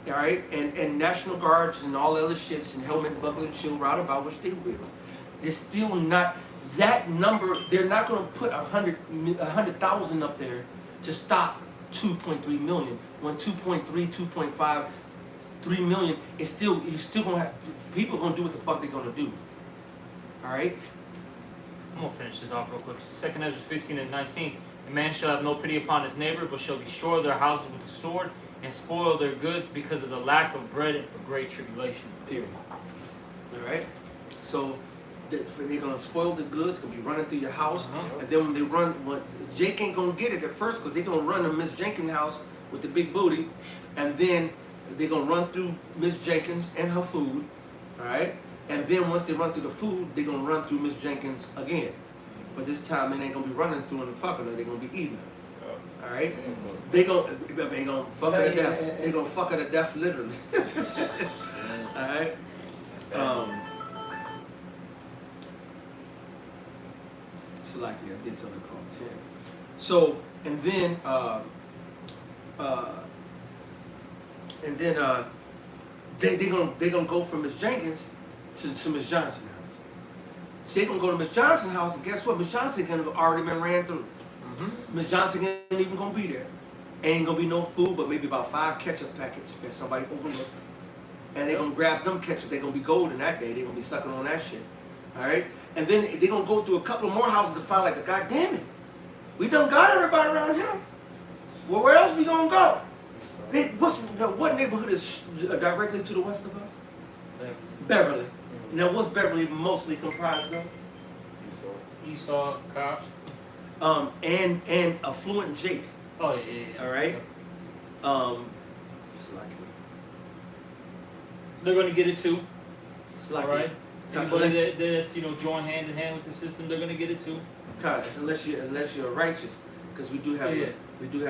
all right, and National Guards and all other shits and helmet, buckler, and shield roundabout, which they will, they're still not. that number, they're not going to put 100,000 up there to stop 2.3 million. When 2.3, 2.5, 3 million is still, you're still going to have, people are going to do what the fuck they're going to do. All right? I'm gonna finish this off real quick. 2 Ezra 15 and 19. A man shall have no pity upon his neighbor, but shall destroy their houses with the sword and spoil their goods because of the lack of bread and for great tribulation. Period. All right? So they're going to spoil the goods, going to be running through your house. And then when they run, Jake ain't going to get it at first because they're going to run to Miss Jenkins' house with the big booty. And then they're going to run through Miss Jenkins and her food. All right? And then once they run through the food, they're going to run through Miss Jenkins again. But this time, it ain't going to be running through and fucking her. They're going to be eating her. All right? They're going to fuck her to death. They're going to fuck her to death, literally. All right? It's like, I did tell her to call 10. So, and then they're gonna go from Miss Jenkins to Miss Johnson's house. So they're gonna go to Miss Johnson's house, and guess what? Miss Johnson gonna already been ran through. Miss Johnson ain't even gonna be there. Ain't gonna be no food, but maybe about 5 ketchup packets that somebody overlooked. And they're gonna grab them ketchup. They're gonna be golden that day. They're gonna be sucking on that shit. All right? And then they're gonna go through a couple of more houses to find like, God damn it, we done got everybody around here. Well, where else we gonna go? What neighborhood is directly to the west of us? Beverly. Now, what's Beverly mostly comprised of? Esau, cops. And affluent Jake. Oh yeah. All right. It's like They're gonna get it too. it's like All right. Anybody that's joined hand in hand with the system, they're gonna get it too. unless you're righteous, because we do have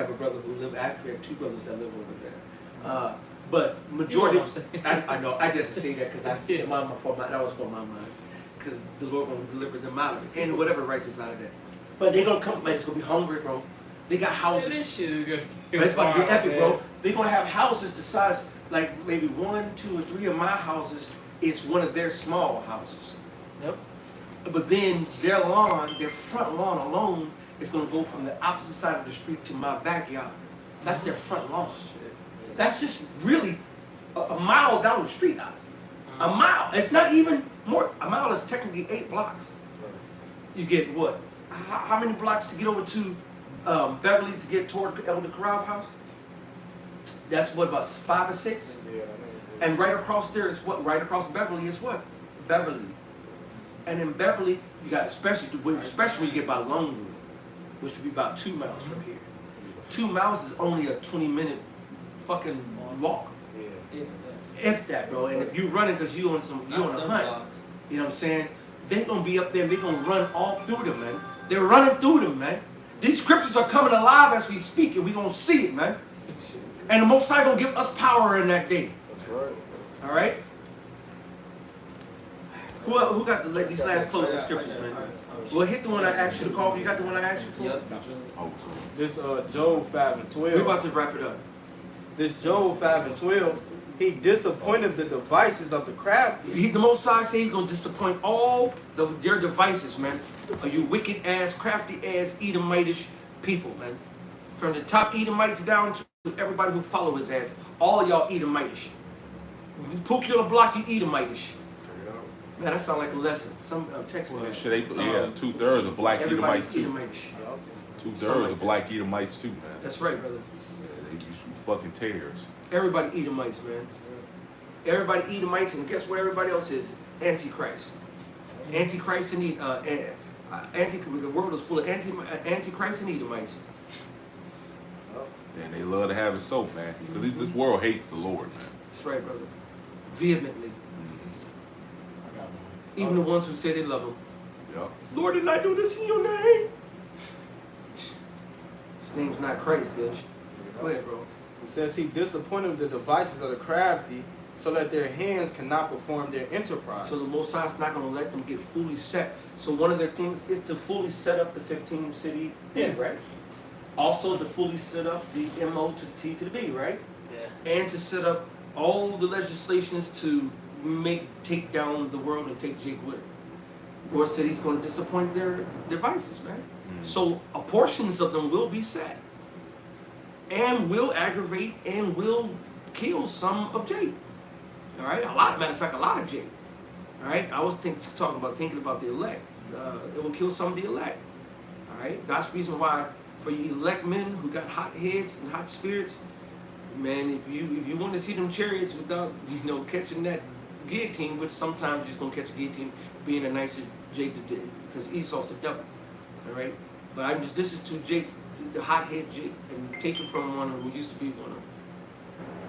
a brother who live. Actually, we have 2 brothers that live over there. But majority, You know what I'm saying? I know I get to say that because that was for my mind, because the Lord gonna deliver them out of it and whatever righteous out of that. But they gonna come, man. It's gonna be hungry, bro. They got houses. This shit is good. It's about to be epic, bro. They're gonna have houses the size, like maybe 1, 2, or 3 of my houses is one of their small houses. Yep. But then their lawn, their front lawn alone, is gonna go from the opposite side of the street to my backyard. That's their front lawn. That's just really a mile down the street. A mile. It's not even more. A mile is technically 8 blocks. You get what? How many blocks to get over to Beverly to get toward Elder Corral House? That's what, about 5 or 6? Yeah. And right across there is what? Right across Beverly is what? Beverly. And in Beverly, you got especially when you get by Longwood, which would be about 2 miles from here. 2 miles is only a 20-minute fucking walk. Yeah. If that, bro. And if you running because you on a hunt, you know what I'm saying? They're gonna be up there and they're gonna run all through them, man. They're running through them, man. These scriptures are coming alive as we speak, and we're gonna see it, man. And the Most High gonna give us power in that day. That's right. All right. Who got these last closing scriptures, man? Well, hit the one I asked you to call. You got the one I asked you for? Yep. This Job 5 and 12. We're about to wrap it up. This Job 5 and 12. He disappointed the devices of the crafty. The Most High say he's gonna disappoint all your devices, man. Are you wicked ass, crafty ass, Edomitish people, man? From the top Edomites down to everybody who follow his ass. All of y'all Edomitish. Pookie on the block, you Edomitish. Man, that sound like a lesson. Some text me. Well, shit, 2/3 of black Everybody's Edomites too. Edomitish. 2/3 of black Edomites too, man. That's right, brother. Yeah, they used to be fucking tears. Everybody Edomites, man. Everybody Edomites, and guess what everybody else is? Antichrist. Antichrist and the world is full of Antichrist and Edomites. And they love to have it so, man. Because this world hates the Lord, man. That's right, brother. Vehemently. Even the ones who say they love him. Yep. Lord, didn't I do this in your name? His name's not Christ, bitch. Go ahead, bro. It says he disappointed the devices of the crafty so that their hands cannot perform their enterprise. So the Most High's not going to let them get fully set. So one of their things is to fully set up the 15 city thing, right? Also to fully set up the MO to T to the B, right? Yeah. And to set up all the legislations to take down the world and take Jake with it. Lord said He's going to disappoint their devices, man. Mm. So portions of them will be set, and will aggravate and will kill some of Jake. All right, matter of fact, a lot of Jake. All right, I was thinking about the elect. It will kill some of the elect. All right, that's the reason why for you elect men who got hot heads and hot spirits, man, if you want to see them chariots without catching that guillotine, which sometimes you're just gonna catch a guillotine, being a nicer Jake because Esau's the devil. All right, but this is to Jake's the hot head Jake, and take it from one who used to be one of them.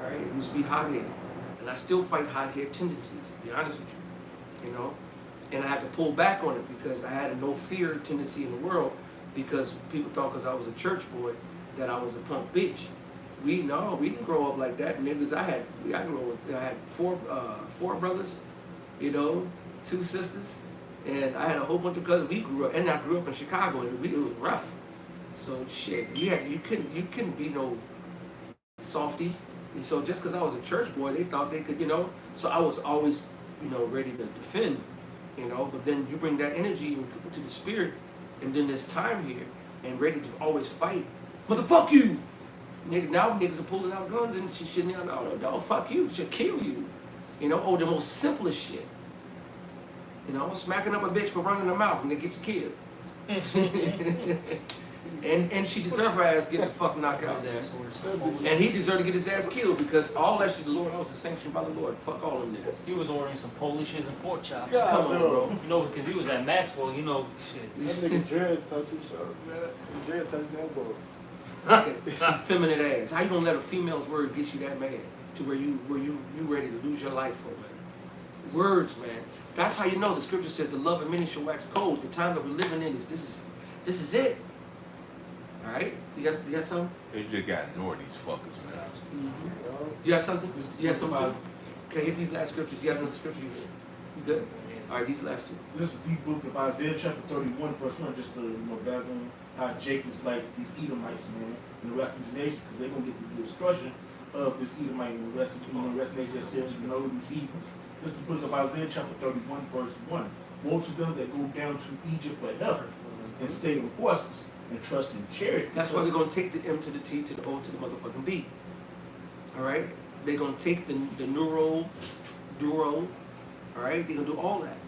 All right, he used to be hot head, and I still fight hot head tendencies. To be honest with you, and I had to pull back on it because I had a no fear tendency in the world because people thought because I was a church boy that I was a punk bitch. We didn't grow up like that, niggas. I had four brothers, 2 sisters, and I had a whole bunch of cousins. We grew up, and I grew up in Chicago, and it was rough. So shit, you couldn't be no softy. And so just because I was a church boy, they thought they could, So I was always, ready to defend, But then you bring that energy into the spirit, and then there's time here, and ready to always fight. Motherfuck you! Now niggas are pulling out guns and shit. No, fuck you, should kill you. The most simplest shit. Smacking up a bitch for running her mouth and they get you killed. and she deserved her ass getting the fuck knocked out. And he deserved to get his ass killed because all that shit, the Lord, that was sanctioned by the Lord. Fuck all them niggas. He was ordering some Polishes and pork chops. God, Come on, bro. Because he was at Maxwell, shit. That nigga dreads touch his shoulder, man. Dreads touch his elbows. Feminine ass. How you gonna let a female's word get you that mad to where you ready to lose your life for, man? Words, man. That's how you know the scripture says the love of many shall wax cold. The time that we're living in this is it. All right, you got something? They just got ignored these fuckers, man. Mm-hmm. You got something? You got something? Okay, hit these last scriptures. You guys know the scripture you did? You good? All right, these last two. This is the book of Isaiah chapter 31, verse 1, just to back on how Jake is like these Edomites, man, and the rest of these nations, because they're going to get the destruction of this Edomite and the rest of the nation themselves, these heathens. This is the book of Isaiah chapter 31, verse 1. Woe to them that go down to Egypt for help and stay on horses and trust in chariots. That's why they're going to take the M to the T to the O to the motherfucking B. All right? They're going to take the neuro, duro, all right? They're going to do all that.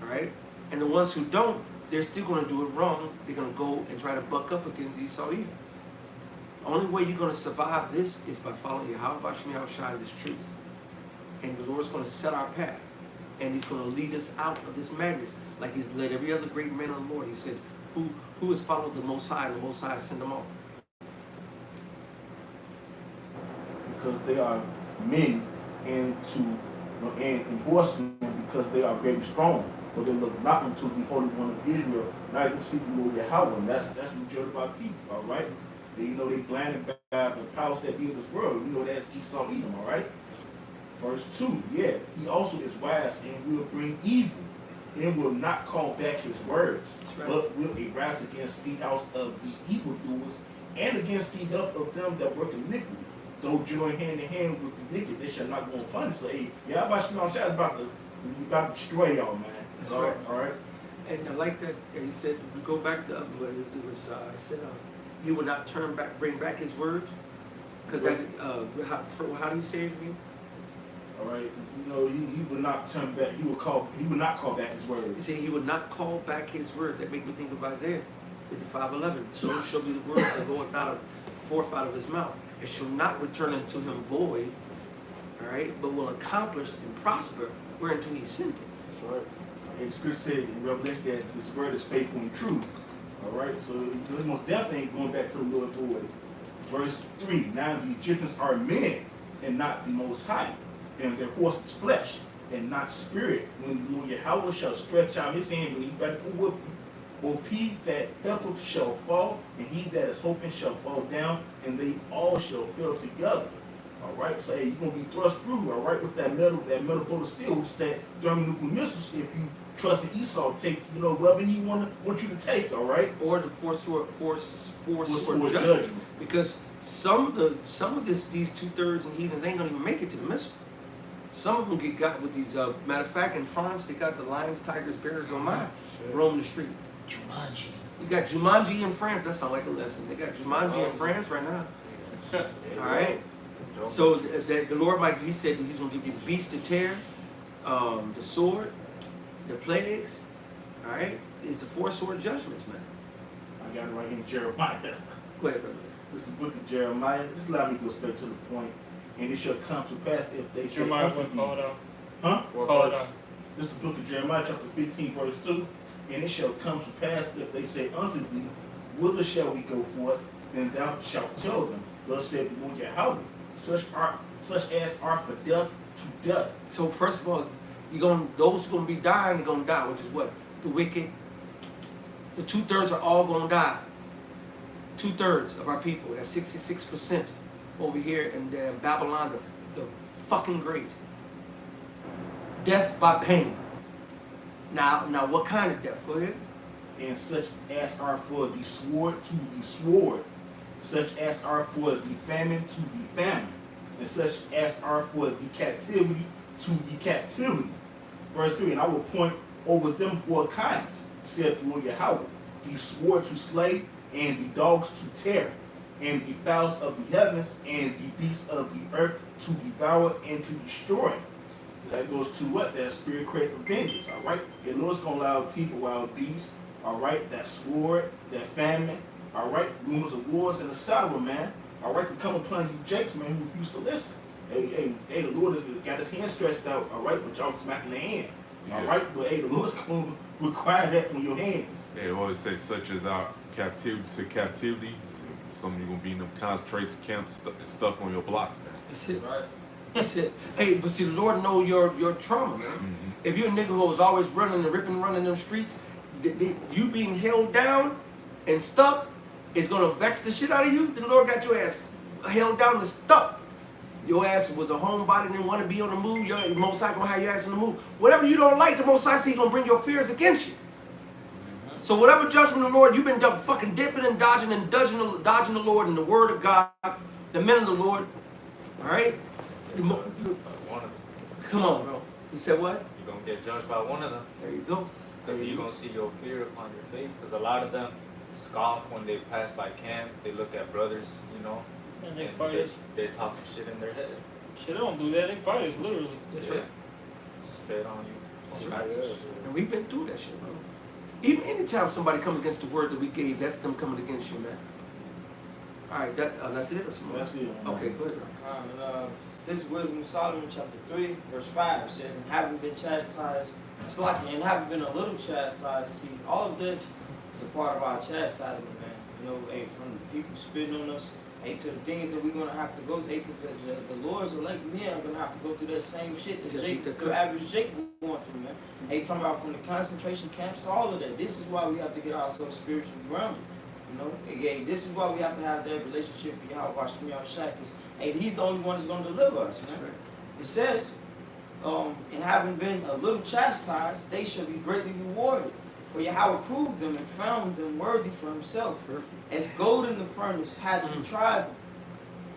All right? And the ones who don't, they're still going to do it wrong. They're going to go and try to buck up against Esau either. The only way you're going to survive this is by following Yahweh Shemi Shai, this truth. And the Lord's going to set our path. And He's going to lead us out of this madness. Like He's led every other great man of the Lord. He said, who has followed the Most High, and the Most High sent them off? Because they are men and enforcement because they are very strong. But they look not unto the Holy One of Israel, neither seek the Lord Yahweh. And that's the majority of our people, all right? They blinded by the powers that be of this world. That's Esau Edom, all right? Verse 2, yeah, he also is wise and will bring evil and will not call back his words, right, but will arise against the house of the evildoers and against the help of them that work iniquity. Though join hand in hand with the wicked, they shall not go unpunished. So, hey, yeah, about to destroy y'all, man. That's all right. All right. And I like that. And he said, we go back to where it was. He said, he will not bring back his words, because that. How do you say it again? All right. He would not turn back. He would not call back his words. He said he would not call back his word. That make me think of Isaiah 55:11. So shall be the words that goeth forth out of his mouth. It shall not return unto him void. All right, but will accomplish and prosper whereunto he sent it. That's right. And Scripture said in Revelation that this word is faithful and true. All right, so it most definitely ain't going back to the Lord void. Verse 3, now the Egyptians are men and not the Most High, and their horse is flesh and not spirit. When the Lord Yahweh shall stretch out his hand when he ready to whip you, both he that helpeth shall fall, and he that is hoping shall fall down, and they all shall fall together. All right, so hey, you're gonna be thrust through, all right, with that metal bullet of steel, which is that thermonuclear missiles. If you trust in Esau, take whatever he want you to take, all right, or the force judgment. Because some of these 2/3 and heathens ain't gonna even make it to the missile. Some of them get got with these. Matter of fact, in France, they got the lions, tigers, bears on mine roaming the street. Jumanji. You got Jumanji in France. That sounds like a lesson. They got Jumanji in France right now. All right. So the Lord, Mike, He said that He's going to give you the beast to tear, the sword, the plagues. All right. It's the 4 sword judgments, man. I got it right here in Jeremiah. Go ahead, brother. This is the book of Jeremiah. Just allow me to go straight to the point. And it shall come to pass if they say Jeremiah, unto what thee. call it out? Huh? Call it out. This is the book of Jeremiah, chapter 15, verse 2. And it shall come to pass if they say unto thee, whither shall we go forth? Then thou shalt tell them, thus said the Lord Yahweh, such as are for death to death. So first of all, those who are gonna be dying, they're gonna die, which is what? The wicked. The 2/3 are all gonna die. 2/3 of our people. That's 66% over here in Babylon, the fucking great. Death by pain. Now what kind of death? Go ahead. And such as are for the sword to the sword, such as are for the famine to the famine, and such as are for the captivity to the captivity. Verse 3, and I will point over them 4 kinds, saith the Lord Yahweh, the sword to slay, and the dogs to tear, and the fowls of the heavens, and the beasts of the earth to devour and to destroy. That goes to what? That spirit crave for vengeance, all right? The Lord's going to allow teeth of wild beasts, all right? That sword, that famine, all right? Rumors of wars and the saddle, man, all right? To come upon you jakes, man, who refuse to listen. Hey, the Lord has got his hand stretched out, all right? But y'all smacking the hand, all right? But hey, the Lord's going to require that on your hands. They always say such as our captivity to captivity. Some of you gonna be in them concentration camps stuck on your block, man. That's it. Right. That's it. Hey, but see, the Lord know your trauma, man. Mm-hmm. If you're a nigga who was always running and ripping and running them streets, you being held down and stuck is gonna vex the shit out of you. The Lord got your ass held down and stuck. Your ass was a homebody, didn't want to be on the move. Your Most High gonna have your ass on the move. Whatever you don't like, the Most High say He gonna bring your fears against you. So whatever judgment of the Lord, you've been fucking dipping and dodging the Lord and the Word of God, the men of the Lord. All right. One of them. Come on, bro. You said what? You're gonna get judged by one of them. There you go. Because you're gonna see your fear upon your face. Because a lot of them scoff when they pass by camp. They look at brothers, you know, And they and fight us. they're talking shit in their head. Shit, they don't do that. They fight us, literally. That's Yeah. right. Spit on you. That's all right. kinds of shit. And we've been through that shit, bro. Even anytime somebody come against the word that we gave, that's them coming against you, man. All right, that's it or some more? That's it. Okay, go ahead, bro. This is Wisdom of Solomon, chapter 3, verse 5. It says, and having been chastised, it's like, and having been a little chastised. See, all of this is a part of our chastisement, man. You know, hey, from the people spitting on us, hey, to the things that we're going to have to go through. Hey, because the Lord's elect men are going to have to go through that same shit that Just Jake, eat the the cook. average Jake going through, man. Hey, talking about from the concentration camps to all of that. This is why we have to get ourselves spiritually grounded. You know, hey, this is why we have to have that relationship with Yahweh Shai, because hey, He's the only one that's going to deliver us, That's man. right. It says, and having been a little chastised, they shall be greatly rewarded. For Yahweh proved them and found them worthy for Himself. As gold in the furnace had He tried them,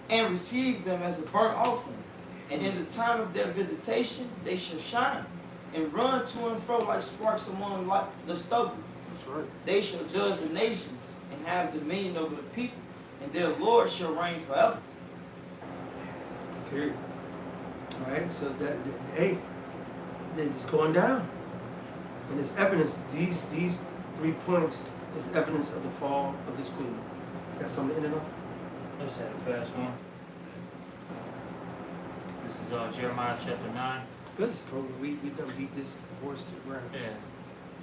and received them as a burnt offering. And in the time of their visitation, they shall shine, and run to and fro like sparks among like the stubble. That's right. They shall judge the nations, and have dominion over the people, and their Lord shall reign forever. Period. All right, so hey, it's going down. And it's evidence, these 3 points is evidence of the fall of this queen. Got something in it on? I just had a fast one. This is Jeremiah chapter 9. This is pro. We done beat this horse to the ground. Yeah.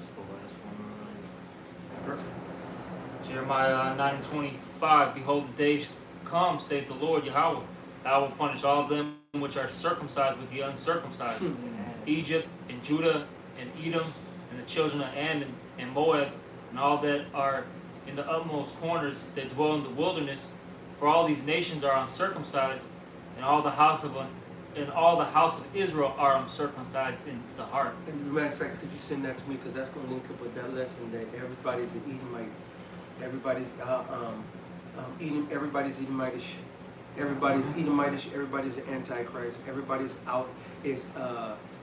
Just the last one. Jeremiah 9:25. Behold, the days come, saith the Lord Yahweh. I will punish all them which are circumcised with the uncircumcised. Egypt and Judah and Edom and the children of Ammon and Moab and all that are in the utmost corners that dwell in the wilderness. For all these nations are uncircumcised, and all the house of Israel are uncircumcised in the heart. And as a matter of fact, could you send that to me? Because that's going to link up with that lesson that everybody's an Edomite. Everybody's Edomitish. Everybody's Edomitish, everybody's an antichrist, everybody's out is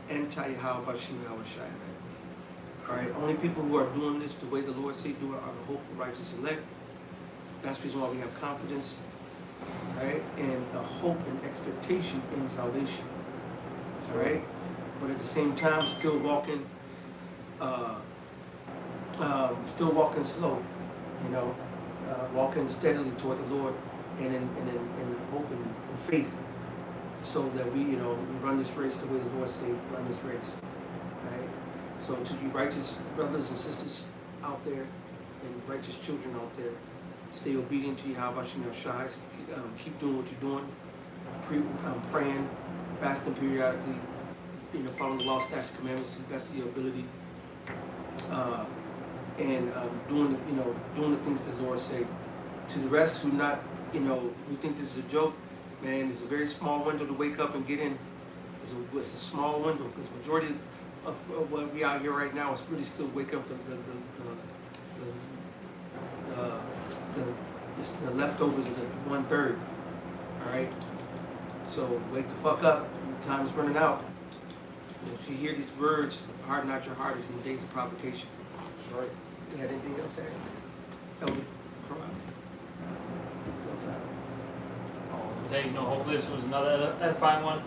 anti-Yahweh man. Alright, only people who are doing this the way the Lord say do it are the hopeful, righteous elect. That's the reason why we have confidence, right, and a hope and expectation in salvation. Alright? But at the same time still walking slow, you know, walking steadily toward the Lord and in hope and faith, so that we, you know, we run this race the way the Lord say run this race. Right? So to you righteous brothers and sisters out there and righteous children out there, stay obedient to Yahweh Shai. Keep doing what you're doing, praying, fasting periodically, you know, following the law, statutes, commandments to the best of your ability, and doing the things that the Lord say. To the rest who not, you know, who think this is a joke, man, it's a very small window to wake up and get in. It's a small window because majority of what we out here right now is really still waking up the leftovers of the 1/3. All right. So wake the fuck up. Time is running out. If you hear these words, harden not your heart is in the days of provocation. That's right. You had anything else to add? Elder Quran. Hey, you know, hopefully this was another edifying one.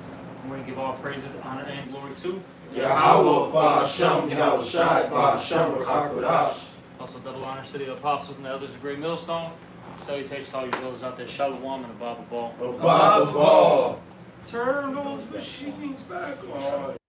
We're going to give all praises, honor, and glory to Yahweh, Ba'ashem, Yahweh Shai, Ba'ashem, Rachakadash. also double honors to the apostles and the elders of Great Millstone. Salutations to all you brothers out there. Shalom and a Bible ball. A Bible ball. Turn those machines back on.